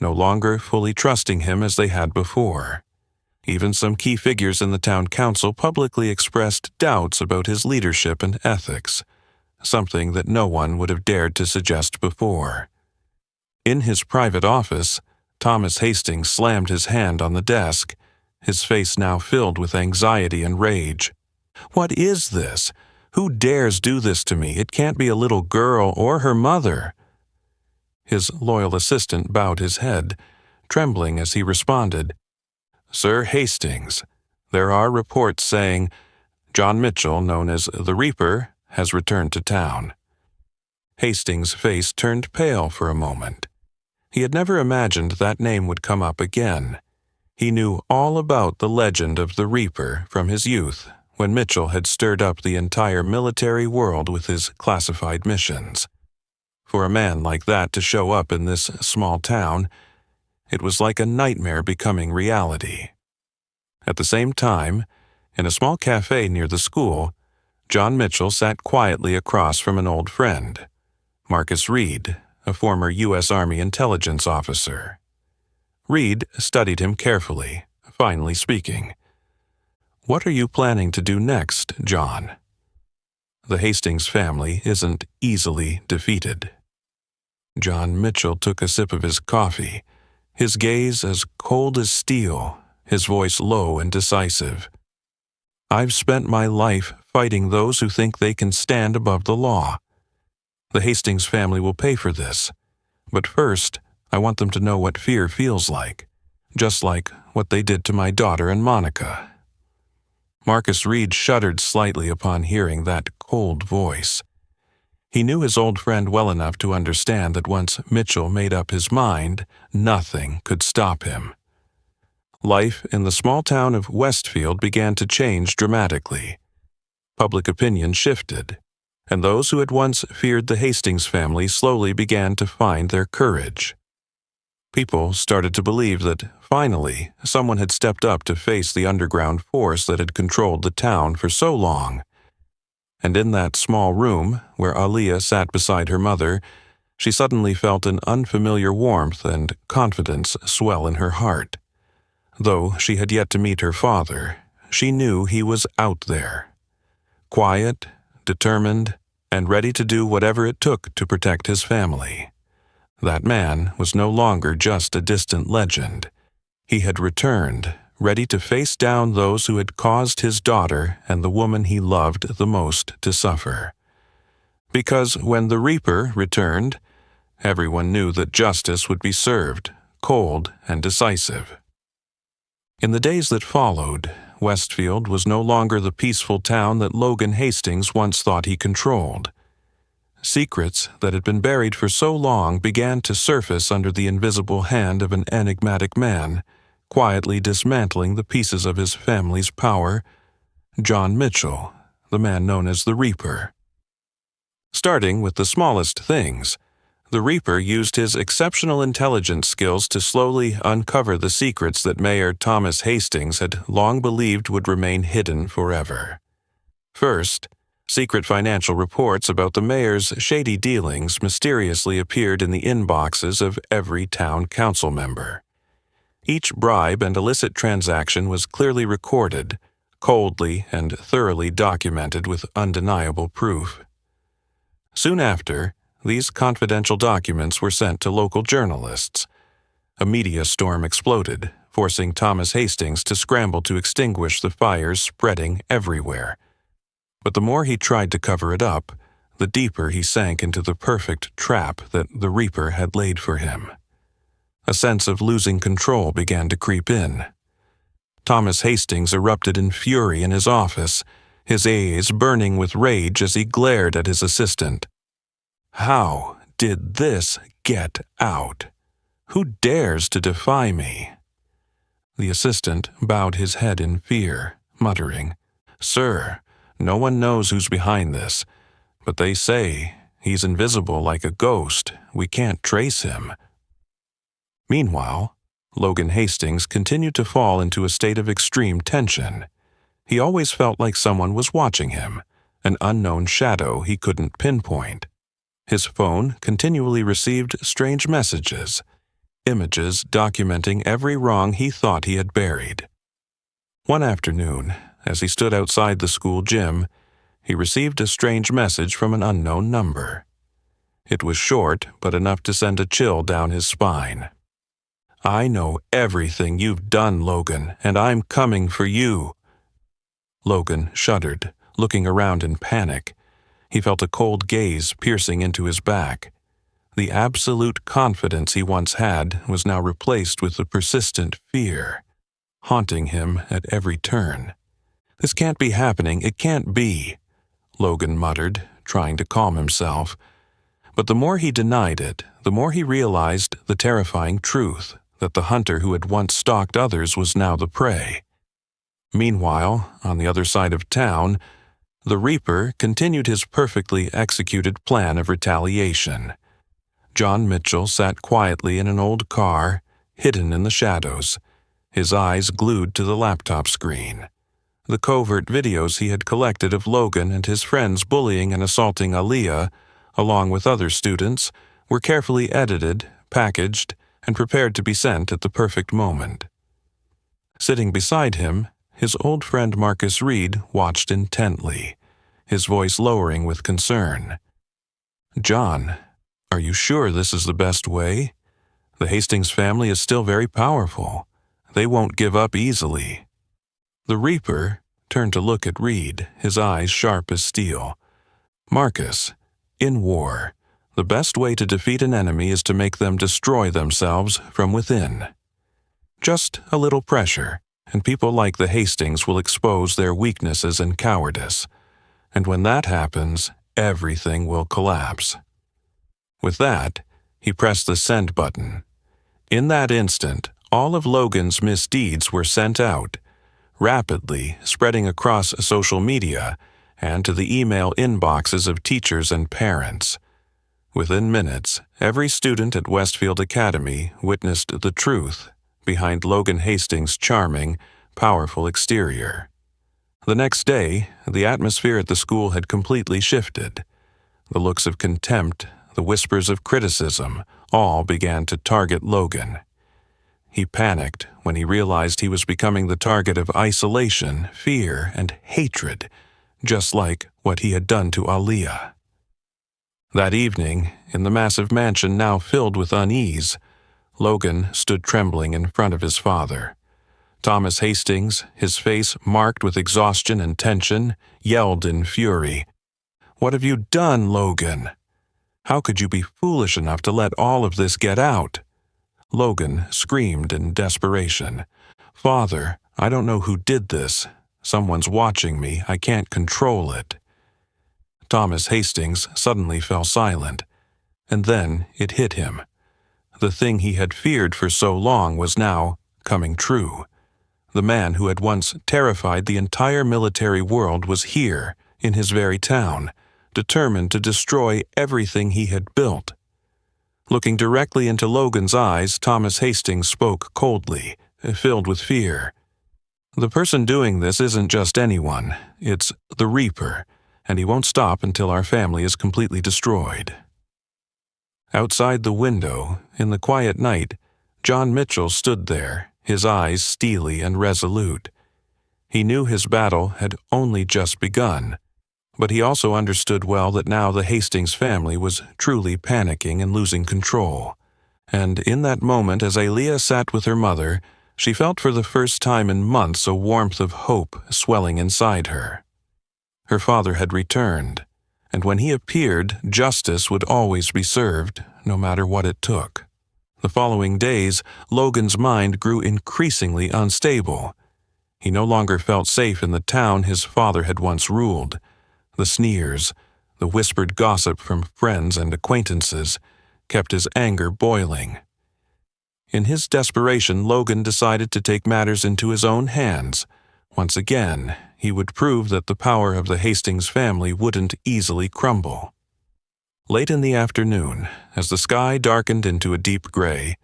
[SPEAKER 1] no longer fully trusting him as they had before. Even some key figures in the town council publicly expressed doubts about his leadership and ethics, something that no one would have dared to suggest before. In his private office, Thomas Hastings slammed his hand on the desk, his face now filled with anxiety and rage. "What is this? Who dares do this to me? It can't be a little girl or her mother." His loyal assistant bowed his head, trembling as he responded, "Sir Hastings, there are reports saying John Mitchell, known as the Reaper, has returned to town." Hastings' face turned pale for a moment. He had never imagined that name would come up again. He knew all about the legend of the Reaper from his youth, when Mitchell had stirred up the entire military world with his classified missions. For a man like that to show up in this small town, it was like a nightmare becoming reality. At the same time, in a small cafe near the school, John Mitchell sat quietly across from an old friend, Marcus Reed, a former U.S. Army intelligence officer. Reed studied him carefully, finally speaking. "What are you planning to do next, John?" The Hastings family isn't easily defeated. John Mitchell took a sip of his coffee, his gaze as cold as steel, his voice low and decisive. "I've spent my life fighting those who think they can stand above the law. The Hastings family will pay for this, but first, I want them to know what fear feels like, just like what they did to my daughter and Monica." Marcus Reed shuddered slightly upon hearing that cold voice. He knew his old friend well enough to understand that once Mitchell made up his mind, nothing could stop him. Life in the small town of Westfield began to change dramatically. Public opinion shifted, and those who had once feared the Hastings family slowly began to find their courage. People started to believe that, finally, someone had stepped up to face the underground force that had controlled the town for so long. And in that small room, where Aaliyah sat beside her mother, she suddenly felt an unfamiliar warmth and confidence swell in her heart. Though she had yet to meet her father, she knew he was out there. Quiet, determined, and ready to do whatever it took to protect his family. That man was no longer just a distant legend. He had returned, ready to face down those who had caused his daughter and the woman he loved the most to suffer. Because when the Reaper returned, everyone knew that justice would be served, cold and decisive. In the days that followed, Westfield was no longer the peaceful town that Logan Hastings once thought he controlled. Secrets that had been buried for so long began to surface under the invisible hand of an enigmatic man, quietly dismantling the pieces of his family's power, John Mitchell, the man known as the Reaper. Starting with the smallest things, the Reaper used his exceptional intelligence skills to slowly uncover the secrets that Mayor Thomas Hastings had long believed would remain hidden forever. First, secret financial reports about the mayor's shady dealings mysteriously appeared in the inboxes of every town council member. Each bribe and illicit transaction was clearly recorded, coldly and thoroughly documented with undeniable proof. Soon after, these confidential documents were sent to local journalists. A media storm exploded, forcing Thomas Hastings to scramble to extinguish the fires spreading everywhere. But the more he tried to cover it up, the deeper he sank into the perfect trap that the Reaper had laid for him. A sense of losing control began to creep in. Thomas Hastings erupted in fury in his office, his eyes burning with rage as he glared at his assistant. How did this get out? Who dares to defy me? The assistant bowed his head in fear, muttering, "Sir, no one knows who's behind this, but they say he's invisible like a ghost. We can't trace him." Meanwhile, Logan Hastings continued to fall into a state of extreme tension. He always felt like someone was watching him, an unknown shadow he couldn't pinpoint. His phone continually received strange messages, images documenting every wrong he thought he had buried. One afternoon, as he stood outside the school gym, he received a strange message from an unknown number. It was short, but enough to send a chill down his spine. "I know everything you've done, Logan, and I'm coming for you." Logan shuddered, looking around in panic. He felt a cold gaze piercing into his back. The absolute confidence he once had was now replaced with the persistent fear, haunting him at every turn. "This can't be happening, it can't be," Logan muttered, trying to calm himself. But the more he denied it, the more he realized the terrifying truth that the hunter who had once stalked others was now the prey. Meanwhile, on the other side of town, the Reaper continued his perfectly executed plan of retaliation. John Mitchell sat quietly in an old car, hidden in the shadows, his eyes glued to the laptop screen. The covert videos he had collected of Logan and his friends bullying and assaulting Aaliyah, along with other students, were carefully edited, packaged, and prepared to be sent at the perfect moment. Sitting beside him, his old friend Marcus Reed watched intently, his voice lowering with concern. "John, are you sure this is the best way? The Hastings family is still very powerful. They won't give up easily." The Reaper turned to look at Reed, his eyes sharp as steel. "Marcus, in war, the best way to defeat an enemy is to make them destroy themselves from within. Just a little pressure, and people like the Hastings will expose their weaknesses and cowardice. And when that happens, everything will collapse." With that, he pressed the send button. In that instant, all of Logan's misdeeds were sent out, rapidly spreading across social media and to the email inboxes of teachers and parents. Within minutes, every student at Westfield Academy witnessed the truth behind Logan Hastings' charming, powerful exterior. The next day, the atmosphere at the school had completely shifted. The looks of contempt, the whispers of criticism, all began to target Logan. He panicked when he realized he was becoming the target of isolation, fear, and hatred, just like what he had done to Aaliyah. That evening, in the massive mansion now filled with unease, Logan stood trembling in front of his father. Thomas Hastings, his face marked with exhaustion and tension, yelled in fury, "What have you done, Logan? How could you be foolish enough to let all of this get out?" Logan screamed in desperation, "Father, I don't know who did this. Someone's watching me. I can't control it." Thomas Hastings suddenly fell silent, and then it hit him. The thing he had feared for so long was now coming true. The man who had once terrified the entire military world was here, in his very town, determined to destroy everything he had built. Looking directly into Logan's eyes, Thomas Hastings spoke coldly, filled with fear. "The person doing this isn't just anyone. It's the Reaper, and he won't stop until our family is completely destroyed." Outside the window, in the quiet night, John Mitchell stood there, his eyes steely and resolute. He knew his battle had only just begun, but he also understood well that now the Hastings family was truly panicking and losing control. And in that moment, as Aaliyah sat with her mother, She felt for the first time in months a warmth of hope swelling inside her. Her father had returned, and when he appeared, justice would always be served, no matter what it took. The following days, Logan's mind grew increasingly unstable. He no longer felt safe in the town his father had once ruled. The sneers, the whispered gossip from friends and acquaintances, kept his anger boiling. In his desperation, Logan decided to take matters into his own hands. Once again, he would prove that the power of the Hastings family wouldn't easily crumble. Late in the afternoon, as the sky darkened into a deep gray,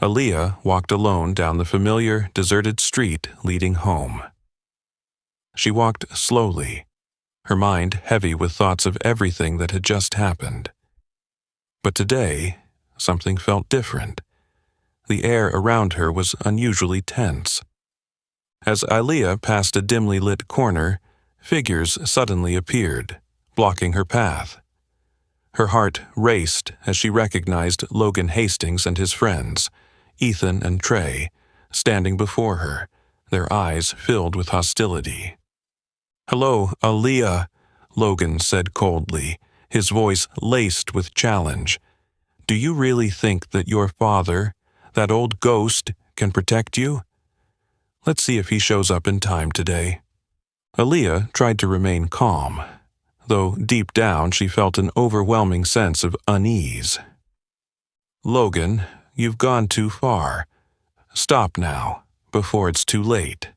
[SPEAKER 1] Aaliyah walked alone down the familiar, deserted street leading home. She walked slowly, her mind heavy with thoughts of everything that had just happened. But today, something felt different. The air around her was unusually tense. As Aaliyah passed a dimly lit corner, figures suddenly appeared, blocking her path. Her heart raced as she recognized Logan Hastings and his friends, Ethan and Trey, standing before her, their eyes filled with hostility. "Hello, Aaliyah," Logan said coldly, his voice laced with challenge. "Do you really think that your father, that old ghost, can protect you? Let's see if he shows up in time today." Aaliyah tried to remain calm, though deep down she felt an overwhelming sense of unease. "Logan, you've gone too far. Stop now, before it's too late."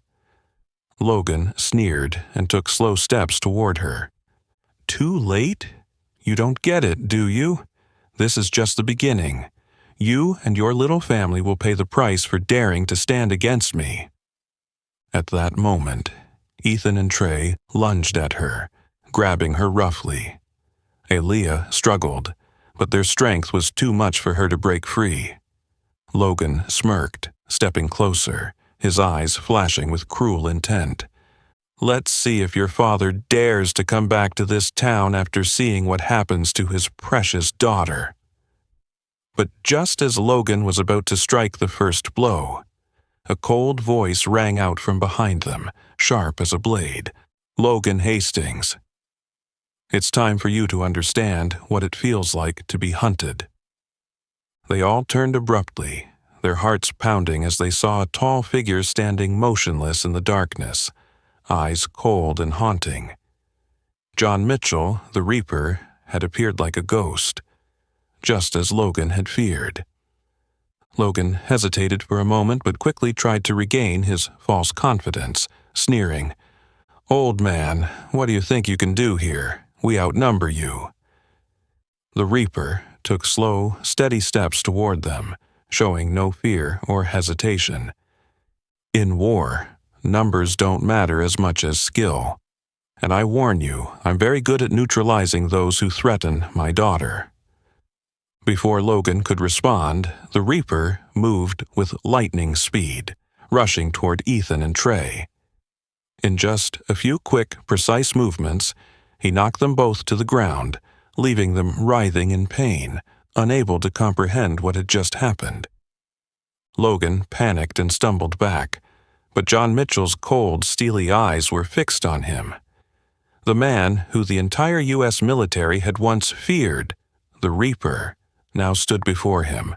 [SPEAKER 1] Logan sneered and took slow steps toward her. "Too late? You don't get it, do you? This is just the beginning. You and your little family will pay the price for daring to stand against me." At that moment, Ethan and Trey lunged at her, grabbing her roughly. Aaliyah struggled, but their strength was too much for her to break free. Logan smirked, stepping closer, his eyes flashing with cruel intent. "Let's see if your father dares to come back to this town after seeing what happens to his precious daughter." But just as Logan was about to strike the first blow, a cold voice rang out from behind them, sharp as a blade. "Logan Hastings, it's time for you to understand what it feels like to be hunted." They all turned abruptly, their hearts pounding as they saw a tall figure standing motionless in the darkness, eyes cold and haunting. John Mitchell, the Reaper, had appeared like a ghost, just as Logan had feared. Logan hesitated for a moment but quickly tried to regain his false confidence, sneering, "Old man, what do you think you can do here? We outnumber you." The Reaper took slow, steady steps toward them, showing no fear or hesitation. "In war, numbers don't matter as much as skill. And I warn you, I'm very good at neutralizing those who threaten my daughter." Before Logan could respond, the Reaper moved with lightning speed, rushing toward Ethan and Trey. In just a few quick, precise movements, he knocked them both to the ground, leaving them writhing in pain, unable to comprehend what had just happened. Logan panicked and stumbled back, but John Mitchell's cold, steely eyes were fixed on him. The man who the entire U.S. military had once feared, the Reaper, now stood before him,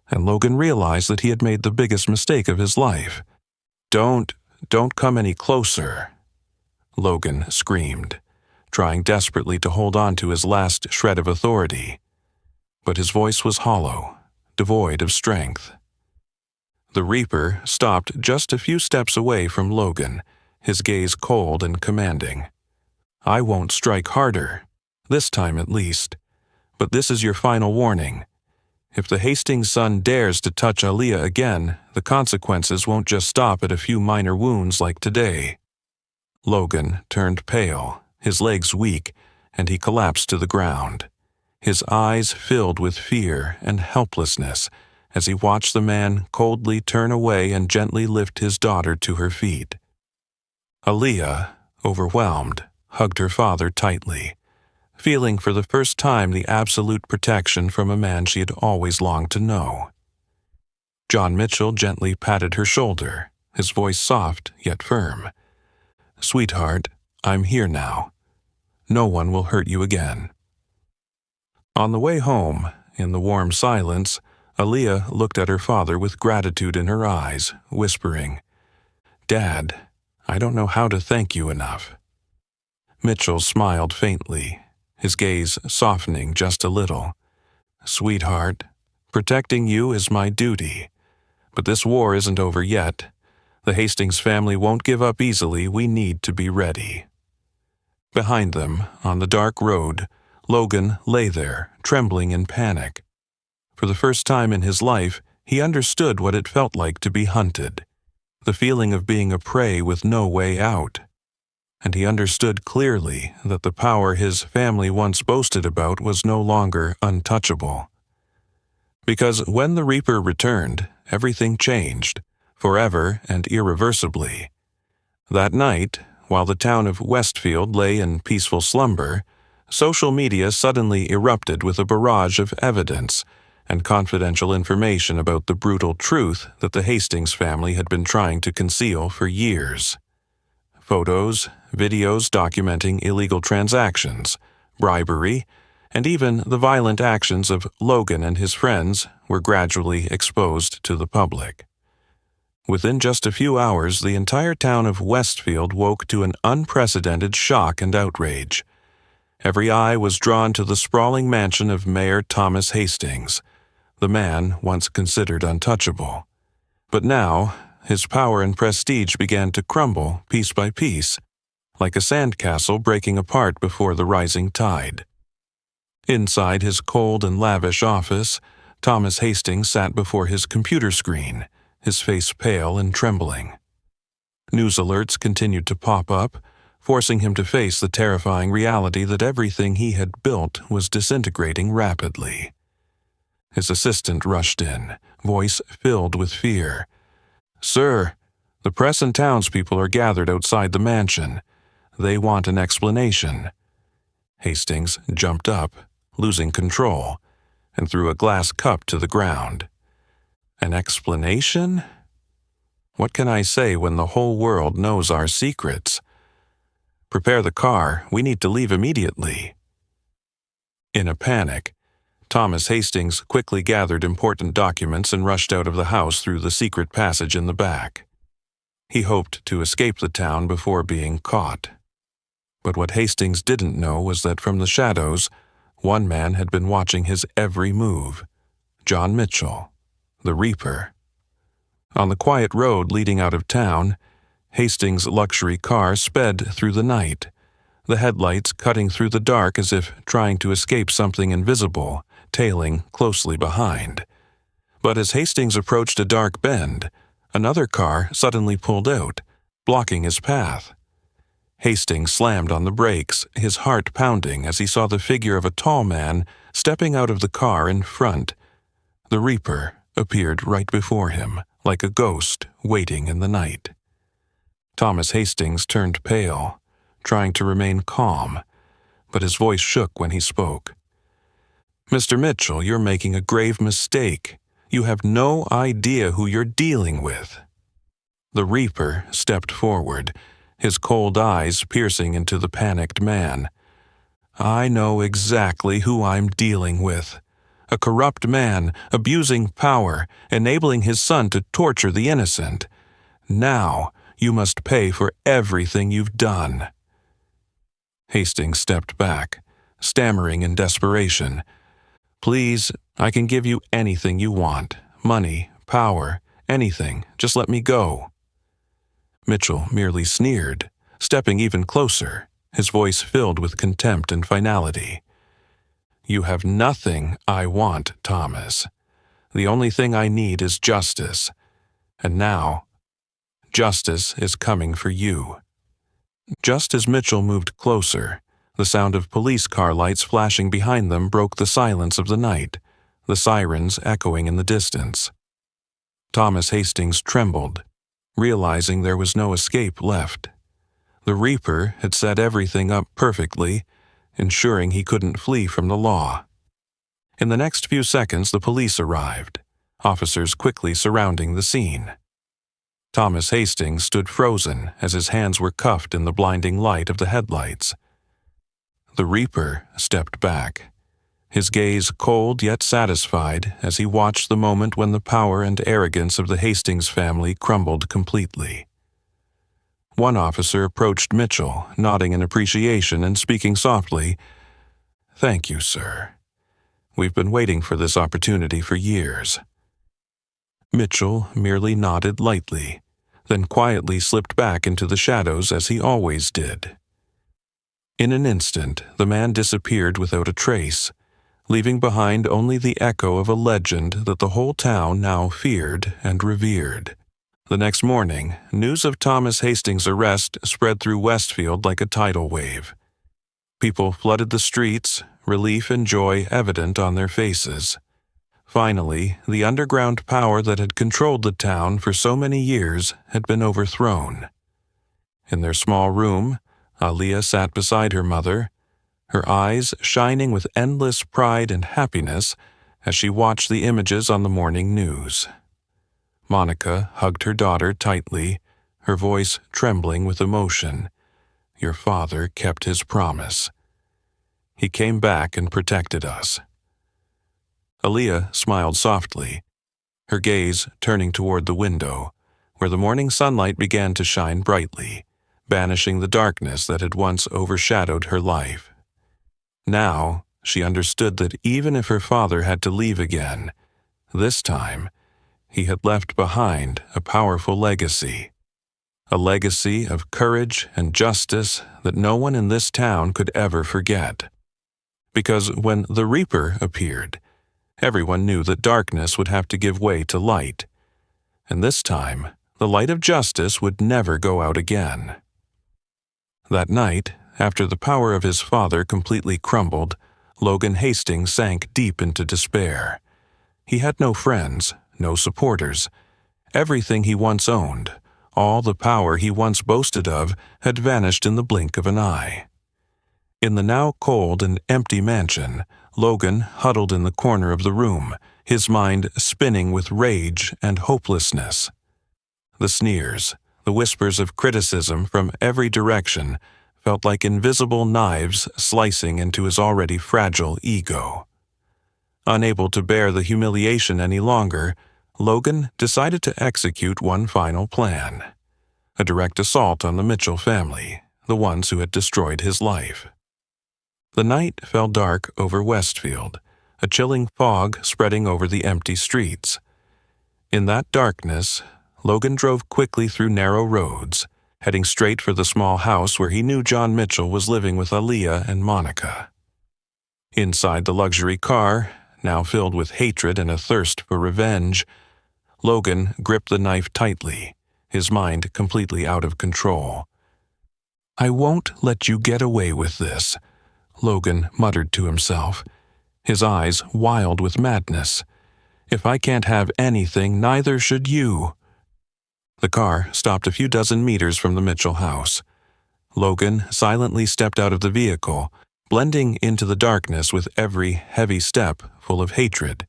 [SPEAKER 1] and Logan realized that he had made the biggest mistake of his life. Don't come any closer," Logan screamed, trying desperately to hold on to his last shred of authority. But his voice was hollow, devoid of strength. The Reaper stopped just a few steps away from Logan, his gaze cold and commanding. "I won't strike harder, this time at least. But this is your final warning. If the Hastings son dares to touch Aaliyah again, the consequences won't just stop at a few minor wounds like today." Logan turned pale, his legs weak, and he collapsed to the ground, his eyes filled with fear and helplessness as he watched the man coldly turn away and gently lift his daughter to her feet. Aaliyah, overwhelmed, hugged her father tightly, feeling for the first time the absolute protection from a man she had always longed to know. John Mitchell gently patted her shoulder, his voice soft yet firm. "Sweetheart, I'm here now. No one will hurt you again." On the way home, in the warm silence, Aaliyah looked at her father with gratitude in her eyes, whispering, "Dad, I don't know how to thank you enough." Mitchell smiled faintly, his gaze softening just a little. "Sweetheart, protecting you is my duty. But this war isn't over yet. The Hastings family won't give up easily. We need to be ready." Behind them, on the dark road, Logan lay there, trembling in panic. For the first time in his life, he understood what it felt like to be hunted, the feeling of being a prey with no way out. And he understood clearly that the power his family once boasted about was no longer untouchable. Because when the Reaper returned, everything changed, forever and irreversibly. That night, while the town of Westfield lay in peaceful slumber, social media suddenly erupted with a barrage of evidence and confidential information about the brutal truth that the Hastings family had been trying to conceal for years. Photos, videos documenting illegal transactions, bribery, and even the violent actions of Logan and his friends were gradually exposed to the public. Within just a few hours, the entire town of Westfield woke to an unprecedented shock and outrage. Every eye was drawn to the sprawling mansion of Mayor Thomas Hastings, the man once considered untouchable. But now, his power and prestige began to crumble piece by piece, like a sandcastle breaking apart before the rising tide. Inside his cold and lavish office, Thomas Hastings sat before his computer screen, his face pale and trembling. News alerts continued to pop up, forcing him to face the terrifying reality that everything he had built was disintegrating rapidly. His assistant rushed in, voice filled with fear. "Sir, the press and townspeople are gathered outside the mansion. They want an explanation." Hastings jumped up, losing control, and threw a glass cup to the ground. "An explanation? What can I say when the whole world knows our secrets? Prepare the car, we need to leave immediately." In a panic, Thomas Hastings quickly gathered important documents and rushed out of the house through the secret passage in the back. He hoped to escape the town before being caught. But what Hastings didn't know was that from the shadows, one man had been watching his every move: John Mitchell, the Reaper. On the quiet road leading out of town, Hastings' luxury car sped through the night, the headlights cutting through the dark as if trying to escape something invisible, tailing closely behind. But as Hastings approached a dark bend, another car suddenly pulled out, blocking his path. Hastings slammed on the brakes, his heart pounding as he saw the figure of a tall man stepping out of the car in front. The Reaper appeared right before him, like a ghost waiting in the night. Thomas Hastings turned pale, trying to remain calm, but his voice shook when he spoke. "Mr. Mitchell, you're making a grave mistake. You have no idea who you're dealing with." The Reaper stepped forward, his cold eyes piercing into the panicked man. "I know exactly who I'm dealing with. A corrupt man, abusing power, enabling his son to torture the innocent. Now, you must pay for everything you've done." Hastings stepped back, stammering in desperation. "Please, I can give you anything you want. Money, power, anything. Just let me go." Mitchell merely sneered, stepping even closer, his voice filled with contempt and finality. "You have nothing I want, Thomas. The only thing I need is justice. And now, justice is coming for you." Just as Mitchell moved closer, the sound of police car lights flashing behind them broke the silence of the night, the sirens echoing in the distance. Thomas Hastings trembled, realizing there was no escape left. The Reaper had set everything up perfectly, ensuring he couldn't flee from the law. In the next few seconds, the police arrived, officers quickly surrounding the scene. Thomas Hastings stood frozen as his hands were cuffed in the blinding light of the headlights. The Reaper stepped back, his gaze cold yet satisfied as he watched the moment when the power and arrogance of the Hastings family crumbled completely. One officer approached Mitchell, nodding in appreciation and speaking softly, "Thank you, sir. We've been waiting for this opportunity for years." Mitchell merely nodded lightly, then quietly slipped back into the shadows as he always did. In an instant, the man disappeared without a trace, leaving behind only the echo of a legend that the whole town now feared and revered. The next morning, news of Thomas Hastings' arrest spread through Westfield like a tidal wave. People flooded the streets, relief and joy evident on their faces. Finally, the underground power that had controlled the town for so many years had been overthrown. In their small room, Aaliyah sat beside her mother, her eyes shining with endless pride and happiness as she watched the images on the morning news. Monica hugged her daughter tightly, her voice trembling with emotion. "Your father kept his promise. He came back and protected us." Aaliyah smiled softly, her gaze turning toward the window, where the morning sunlight began to shine brightly, banishing the darkness that had once overshadowed her life. Now, she understood that even if her father had to leave again, this time, he had left behind a powerful legacy. A legacy of courage and justice that no one in this town could ever forget. Because when the Reaper appeared, everyone knew that darkness would have to give way to light, and this time, the light of justice would never go out again. That night, after the power of his father completely crumbled, Logan Hastings sank deep into despair. He had no friends, no supporters. Everything he once owned, all the power he once boasted of, had vanished in the blink of an eye. In the now cold and empty mansion, Logan huddled in the corner of the room, his mind spinning with rage and hopelessness. The sneers, the whispers of criticism from every direction, felt like invisible knives slicing into his already fragile ego. Unable to bear the humiliation any longer, Logan decided to execute one final plan: a direct assault on the Mitchell family, the ones who had destroyed his life. The night fell dark over Westfield, a chilling fog spreading over the empty streets. In that darkness, Logan drove quickly through narrow roads, heading straight for the small house where he knew John Mitchell was living with Aaliyah and Monica. Inside the luxury car, now filled with hatred and a thirst for revenge, Logan gripped the knife tightly, his mind completely out of control. "I won't let you get away with this," Logan muttered to himself, his eyes wild with madness. "If I can't have anything, neither should you." The car stopped a few dozen meters from the Mitchell house. Logan silently stepped out of the vehicle, blending into the darkness with every heavy step full of hatred.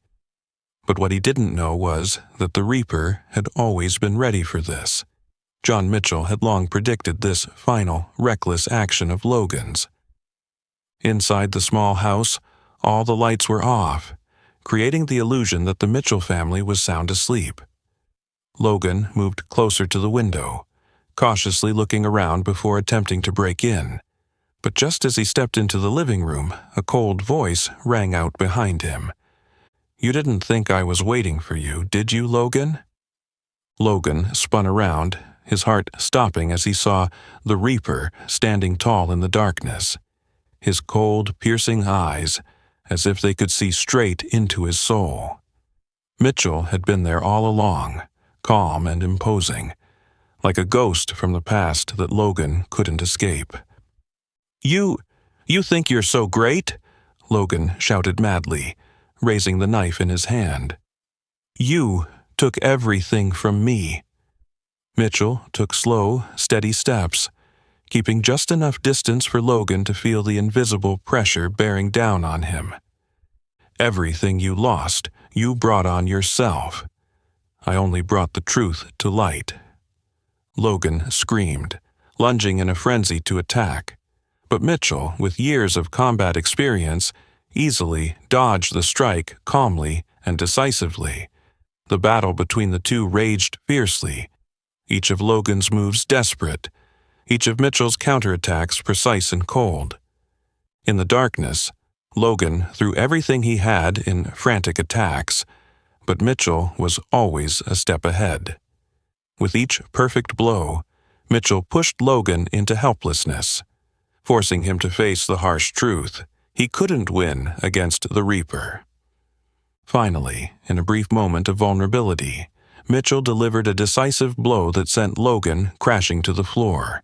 [SPEAKER 1] But what he didn't know was that the Reaper had always been ready for this. John Mitchell had long predicted this final, reckless action of Logan's. Inside the small house, all the lights were off, creating the illusion that the Mitchell family was sound asleep. Logan moved closer to the window, cautiously looking around before attempting to break in. But just as he stepped into the living room, a cold voice rang out behind him. "You didn't think I was waiting for you, did you, Logan?" Logan spun around, his heart stopping as he saw the Reaper standing tall in the darkness, his cold, piercing eyes as if they could see straight into his soul. Mitchell had been there all along, calm and imposing, like a ghost from the past that Logan couldn't escape. You think you're so great?" Logan shouted madly, raising the knife in his hand. "You took everything from me." Mitchell took slow, steady steps, keeping just enough distance for Logan to feel the invisible pressure bearing down on him. "Everything you lost, you brought on yourself. I only brought the truth to light." Logan screamed, lunging in a frenzy to attack. But Mitchell, with years of combat experience, easily dodged the strike calmly and decisively. The battle between the two raged fiercely, each of Logan's moves desperate, each of Mitchell's counterattacks precise and cold. In the darkness, Logan threw everything he had in frantic attacks, but Mitchell was always a step ahead. With each perfect blow, Mitchell pushed Logan into helplessness, forcing him to face the harsh truth: he couldn't win against the Reaper. Finally, in a brief moment of vulnerability, Mitchell delivered a decisive blow that sent Logan crashing to the floor.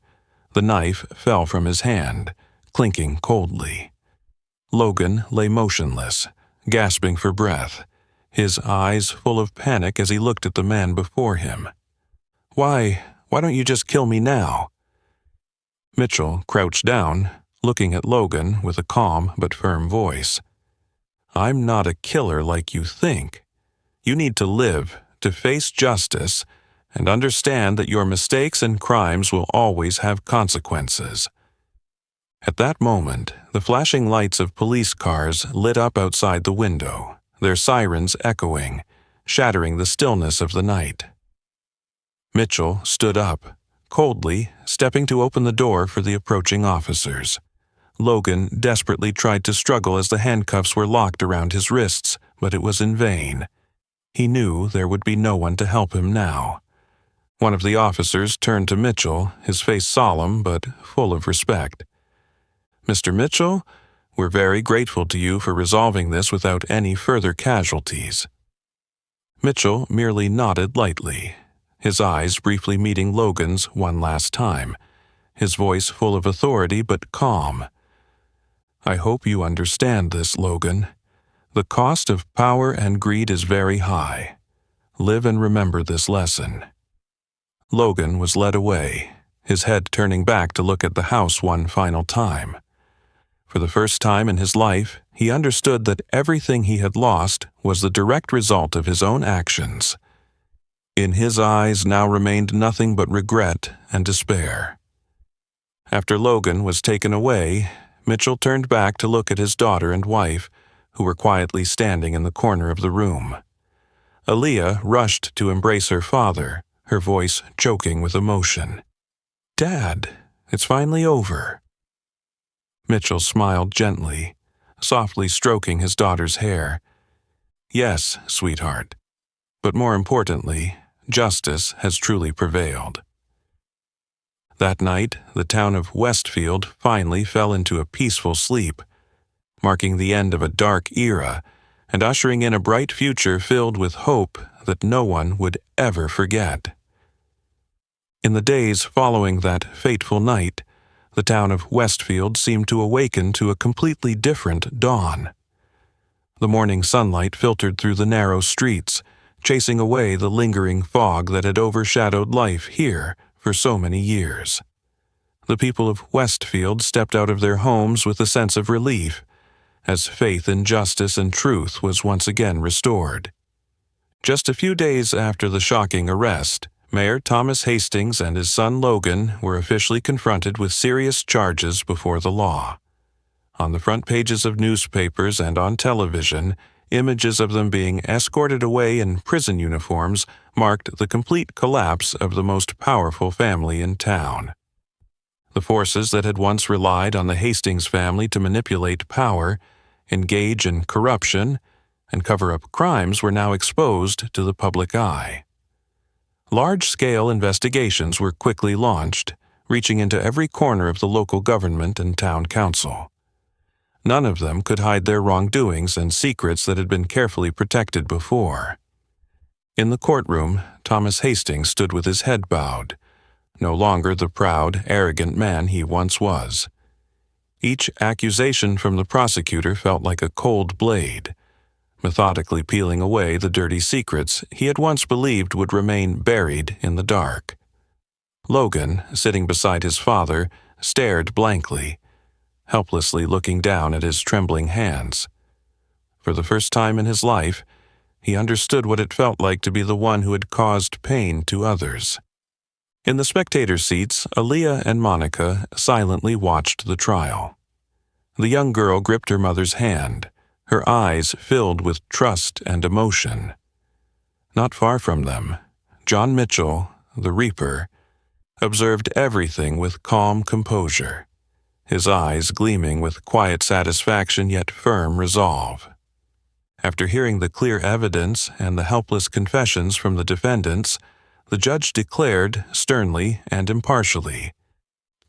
[SPEAKER 1] The knife fell from his hand, clinking coldly. Logan lay motionless, gasping for breath, his eyes full of panic as he looked at the man before him. Why don't you just kill me now?" Mitchell crouched down, looking at Logan with a calm but firm voice. "I'm not a killer like you think. You need to live, to face justice, and understand that your mistakes and crimes will always have consequences." At that moment, the flashing lights of police cars lit up outside the window, their sirens echoing, shattering the stillness of the night. Mitchell stood up, coldly stepping to open the door for the approaching officers. Logan desperately tried to struggle as the handcuffs were locked around his wrists, but it was in vain. He knew there would be no one to help him now. One of the officers turned to Mitchell, his face solemn but full of respect. "Mr. Mitchell, we're very grateful to you for resolving this without any further casualties." Mitchell merely nodded lightly, his eyes briefly meeting Logan's one last time, his voice full of authority but calm. "I hope you understand this, Logan. The cost of power and greed is very high. Live and remember this lesson." Logan was led away, his head turning back to look at the house one final time. For the first time in his life, he understood that everything he had lost was the direct result of his own actions. In his eyes now remained nothing but regret and despair. After Logan was taken away, Mitchell turned back to look at his daughter and wife, who were quietly standing in the corner of the room. Aaliyah rushed to embrace her father, her voice choking with emotion. "Dad, it's finally over." Mitchell smiled gently, softly stroking his daughter's hair. "Yes, sweetheart. But more importantly, justice has truly prevailed." That night, the town of Westfield finally fell into a peaceful sleep, marking the end of a dark era and ushering in a bright future filled with hope that no one would ever forget. In the days following that fateful night, the town of Westfield seemed to awaken to a completely different dawn. The morning sunlight filtered through the narrow streets, chasing away the lingering fog that had overshadowed life here for so many years. The people of Westfield stepped out of their homes with a sense of relief, as faith in justice and truth was once again restored. Just a few days after the shocking arrest, Mayor Thomas Hastings and his son Logan were officially confronted with serious charges before the law. On the front pages of newspapers and on television, images of them being escorted away in prison uniforms marked the complete collapse of the most powerful family in town. The forces that had once relied on the Hastings family to manipulate power, engage in corruption, and cover up crimes were now exposed to the public eye. Large-scale investigations were quickly launched, reaching into every corner of the local government and town council. None of them could hide their wrongdoings and secrets that had been carefully protected before. In the courtroom, Thomas Hastings stood with his head bowed, no longer the proud, arrogant man he once was. Each accusation from the prosecutor felt like a cold blade, methodically peeling away the dirty secrets he had once believed would remain buried in the dark. Logan, sitting beside his father, stared blankly, helplessly looking down at his trembling hands. For the first time in his life, he understood what it felt like to be the one who had caused pain to others. In the spectator seats, Aaliyah and Monica silently watched the trial. The young girl gripped her mother's hand, her eyes filled with trust and emotion. Not far from them, John Mitchell, the Reaper, observed everything with calm composure, his eyes gleaming with quiet satisfaction yet firm resolve. After hearing the clear evidence and the helpless confessions from the defendants, the judge declared sternly and impartially,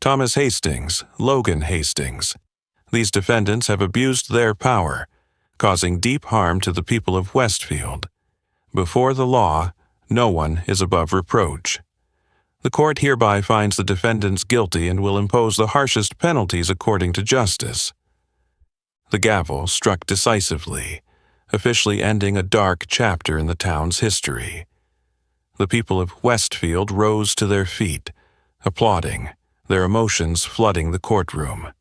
[SPEAKER 1] "Thomas Hastings, Logan Hastings, these defendants have abused their power, causing deep harm to the people of Westfield. Before the law, no one is above reproach. The court hereby finds the defendants guilty and will impose the harshest penalties according to justice." The gavel struck decisively, officially ending a dark chapter in the town's history. The people of Westfield rose to their feet, applauding, their emotions flooding the courtroom.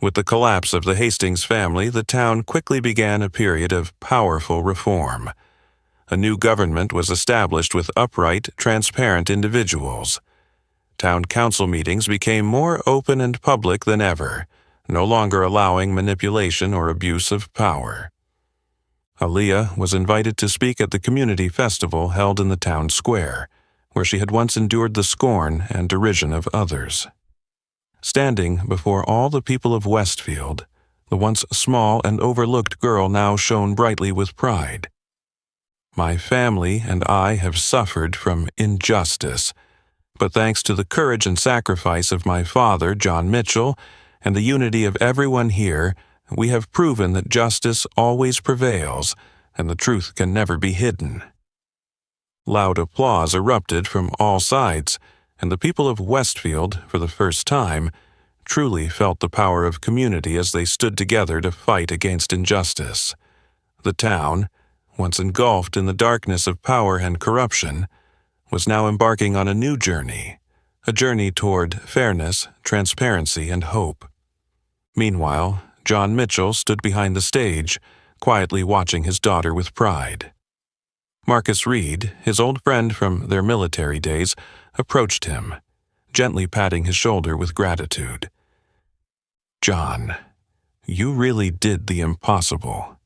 [SPEAKER 1] With the collapse of the Hastings family, the town quickly began a period of powerful reform. A new government was established with upright, transparent individuals. Town council meetings became more open and public than ever, no longer allowing manipulation or abuse of power. Aaliyah was invited to speak at the community festival held in the town square, where she had once endured the scorn and derision of others. Standing before all the people of Westfield, the once small and overlooked girl now shone brightly with pride. "My family and I have suffered from injustice, but thanks to the courage and sacrifice of my father, John Mitchell, and the unity of everyone here, we have proven that justice always prevails and the truth can never be hidden." Loud applause erupted from all sides, and the people of Westfield, for the first time, truly felt the power of community as they stood together to fight against injustice. The town, once engulfed in the darkness of power and corruption, was now embarking on a new journey, a journey toward fairness, transparency, and hope. Meanwhile, John Mitchell stood behind the stage, quietly watching his daughter with pride. Marcus Reed, his old friend from their military days, approached him, gently patting his shoulder with gratitude. "John, you really did the impossible.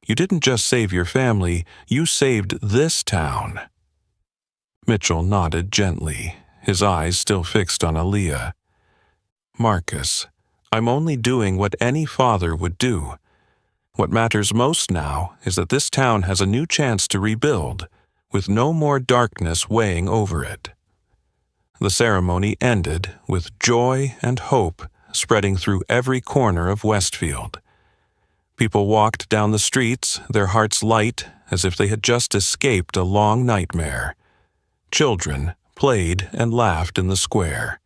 [SPEAKER 1] You didn't just save your family, you saved this town." Mitchell nodded gently, his eyes still fixed on Aaliyah. "Marcus, I'm only doing what any father would do. What matters most now is that this town has a new chance to rebuild, with no more darkness weighing over it." The ceremony ended with joy and hope spreading through every corner of Westfield. People walked down the streets, their hearts light as if they had just escaped a long nightmare. Children played and laughed in the square,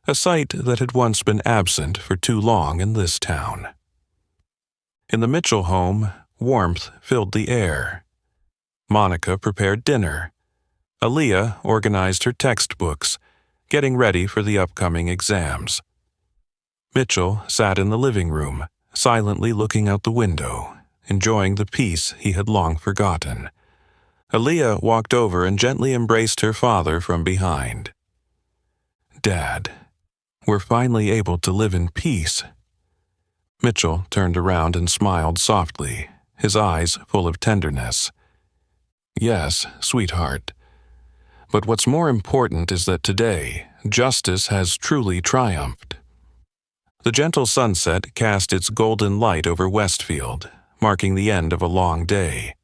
[SPEAKER 1] a sight that had once been absent for too long in this town. In the Mitchell home, warmth filled the air. Monica prepared dinner. Aaliyah organized her textbooks, getting ready for the upcoming exams. Mitchell sat in the living room, silently looking out the window, enjoying the peace he had long forgotten. Aaliyah walked over and gently embraced her father from behind. "Dad, we're finally able to live in peace." Mitchell turned around and smiled softly, his eyes full of tenderness. "Yes, sweetheart. But what's more important is that today, justice has truly triumphed." The gentle sunset cast its golden light over Westfield, marking the end of a long day.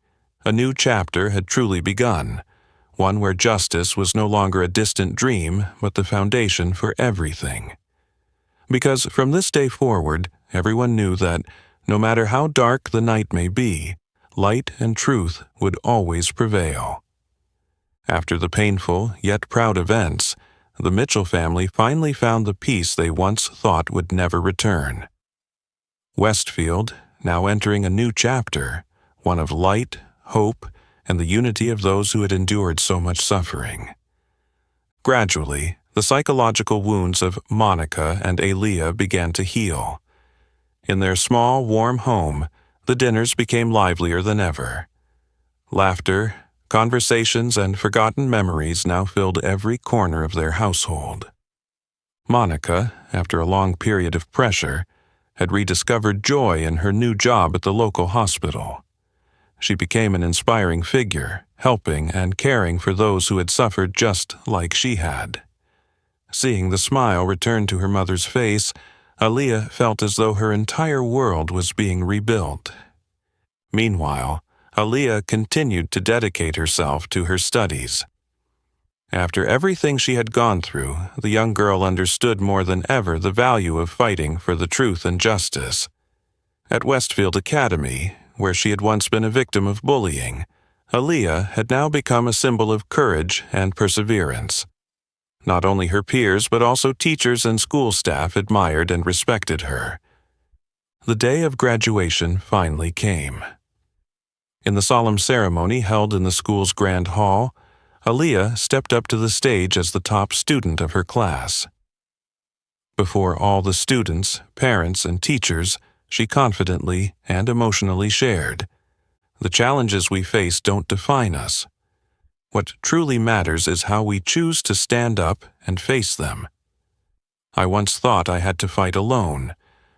[SPEAKER 1] A new chapter had truly begun, one where justice was no longer a distant dream, but the foundation for everything. Because from this day forward, everyone knew that, no matter how dark the night may be, light and truth would always prevail. After the painful yet proud events, the Mitchell family finally found the peace they once thought would never return. Westfield, now entering a new chapter, one of light, hope, and the unity of those who had endured so much suffering. Gradually, the psychological wounds of Monica and Aaliyah began to heal. In their small, warm home, the dinners became livelier than ever. Laughter, conversations, and forgotten memories now filled every corner of their household. Monica, after a long period of pressure, had rediscovered joy in her new job at the local hospital. She became an inspiring figure, helping and caring for those who had suffered just like she had. Seeing the smile return to her mother's face, Aaliyah felt as though her entire world was being rebuilt. Meanwhile, Aaliyah continued to dedicate herself to her studies. After everything she had gone through, the young girl understood more than ever the value of fighting for the truth and justice. At Westfield Academy, where she had once been a victim of bullying, Aaliyah had now become a symbol of courage and perseverance. Not only her peers but also teachers and school staff admired and respected her. The day of graduation finally came. In the solemn ceremony held in the school's grand hall, Aaliyah stepped up to the stage as the top student of her class. Before all the students, parents, and teachers, she confidently and emotionally shared, "The challenges we face don't define us. What truly matters is how we choose to stand up and face them. I once thought I had to fight alone,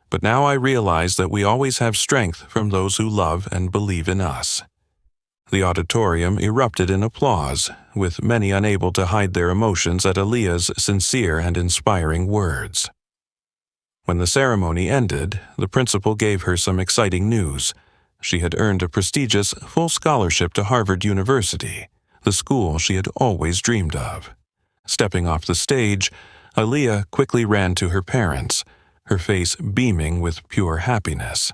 [SPEAKER 1] but now I realize that we always have strength from those who love and believe in us." The auditorium erupted in applause, with many unable to hide their emotions at Aaliyah's sincere and inspiring words. When the ceremony ended, the principal gave her some exciting news. She had earned a prestigious full scholarship to Harvard University, the school she had always dreamed of. Stepping off the stage, Aaliyah quickly ran to her parents, her face beaming with pure happiness.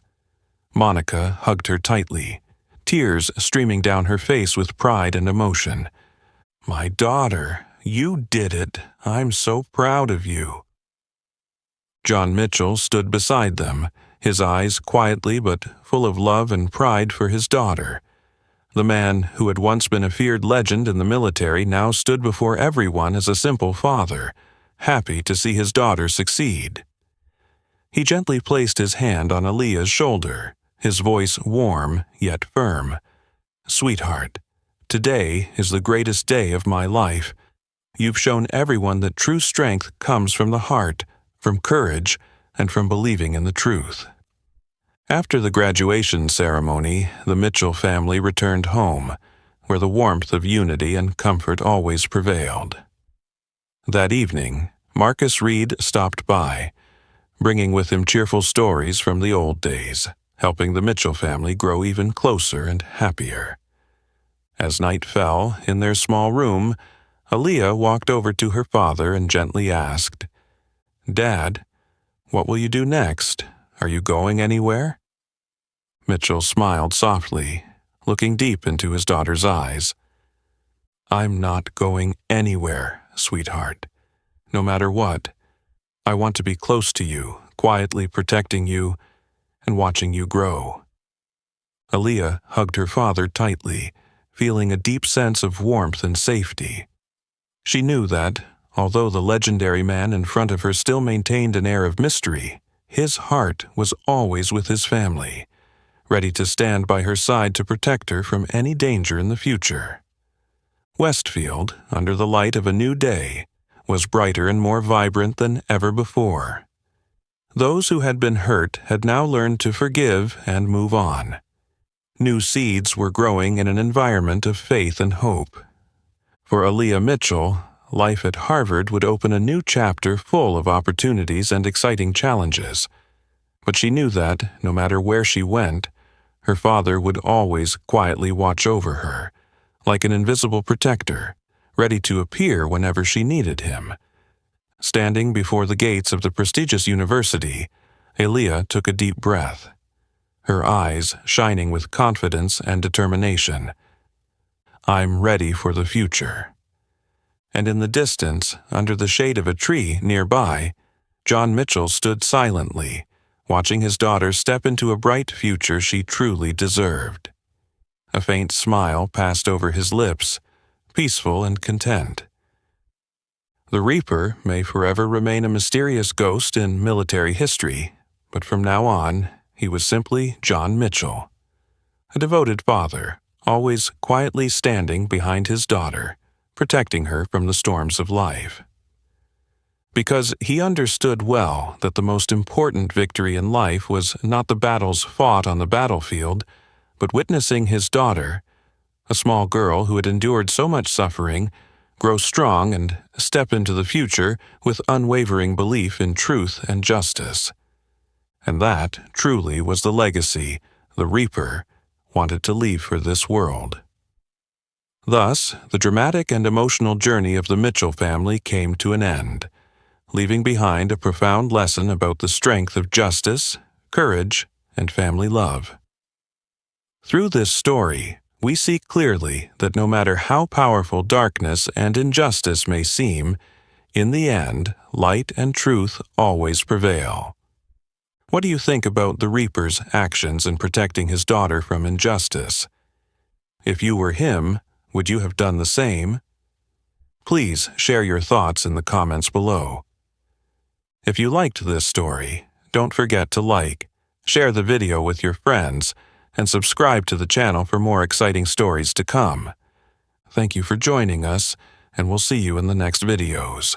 [SPEAKER 1] Monica hugged her tightly, tears streaming down her face with pride and emotion. "My daughter, you did it. I'm so proud of you." John Mitchell stood beside them, his eyes quietly but full of love and pride for his daughter. The man who had once been a feared legend in the military now stood before everyone as a simple father, happy to see his daughter succeed. He gently placed his hand on Aaliyah's shoulder, his voice warm yet firm. "Sweetheart, today is the greatest day of my life. You've shown everyone that true strength comes from the heart, from courage, and from believing in the truth." After the graduation ceremony, the Mitchell family returned home, where the warmth of unity and comfort always prevailed. That evening, Marcus Reed stopped by, bringing with him cheerful stories from the old days, helping the Mitchell family grow even closer and happier. As night fell, in their small room, Aaliyah walked over to her father and gently asked, "Dad, what will you do next? Are you going anywhere?" Mitchell smiled softly, looking deep into his daughter's eyes. "I'm not going anywhere, sweetheart. No matter what, I want to be close to you, quietly protecting you and watching you grow." Aaliyah hugged her father tightly, feeling a deep sense of warmth and safety. She knew that, although the legendary man in front of her still maintained an air of mystery, his heart was always with his family, ready to stand by her side to protect her from any danger in the future. Westfield, under the light of a new day, was brighter and more vibrant than ever before. Those who had been hurt had now learned to forgive and move on. New seeds were growing in an environment of faith and hope. For Aaliyah Mitchell, life at Harvard would open a new chapter full of opportunities and exciting challenges. But she knew that, no matter where she went, her father would always quietly watch over her, like an invisible protector, ready to appear whenever she needed him. Standing before the gates of the prestigious university, Aaliyah took a deep breath, her eyes shining with confidence and determination. "I'm ready for the future." And in the distance, under the shade of a tree nearby, John Mitchell stood silently, watching his daughter step into a bright future she truly deserved. A faint smile passed over his lips, peaceful and content. The Reaper may forever remain a mysterious ghost in military history, but from now on, he was simply John Mitchell, a devoted father, always quietly standing behind his daughter, protecting her from the storms of life. Because he understood well that the most important victory in life was not the battles fought on the battlefield, but witnessing his daughter, a small girl who had endured so much suffering, grow strong and step into the future with unwavering belief in truth and justice. And that truly was the legacy the Reaper wanted to leave for this world. Thus, the dramatic and emotional journey of the Mitchell family came to an end, leaving behind a profound lesson about the strength of justice, courage, and family love. Through this story, we see clearly that no matter how powerful darkness and injustice may seem, in the end, light and truth always prevail. What do you think about the Reaper's actions in protecting his daughter from injustice? If you were him, would you have done the same? Please share your thoughts in the comments below. If you liked this story, don't forget to like, share the video with your friends, and subscribe to the channel for more exciting stories to come. Thank you for joining us, and we'll see you in the next videos.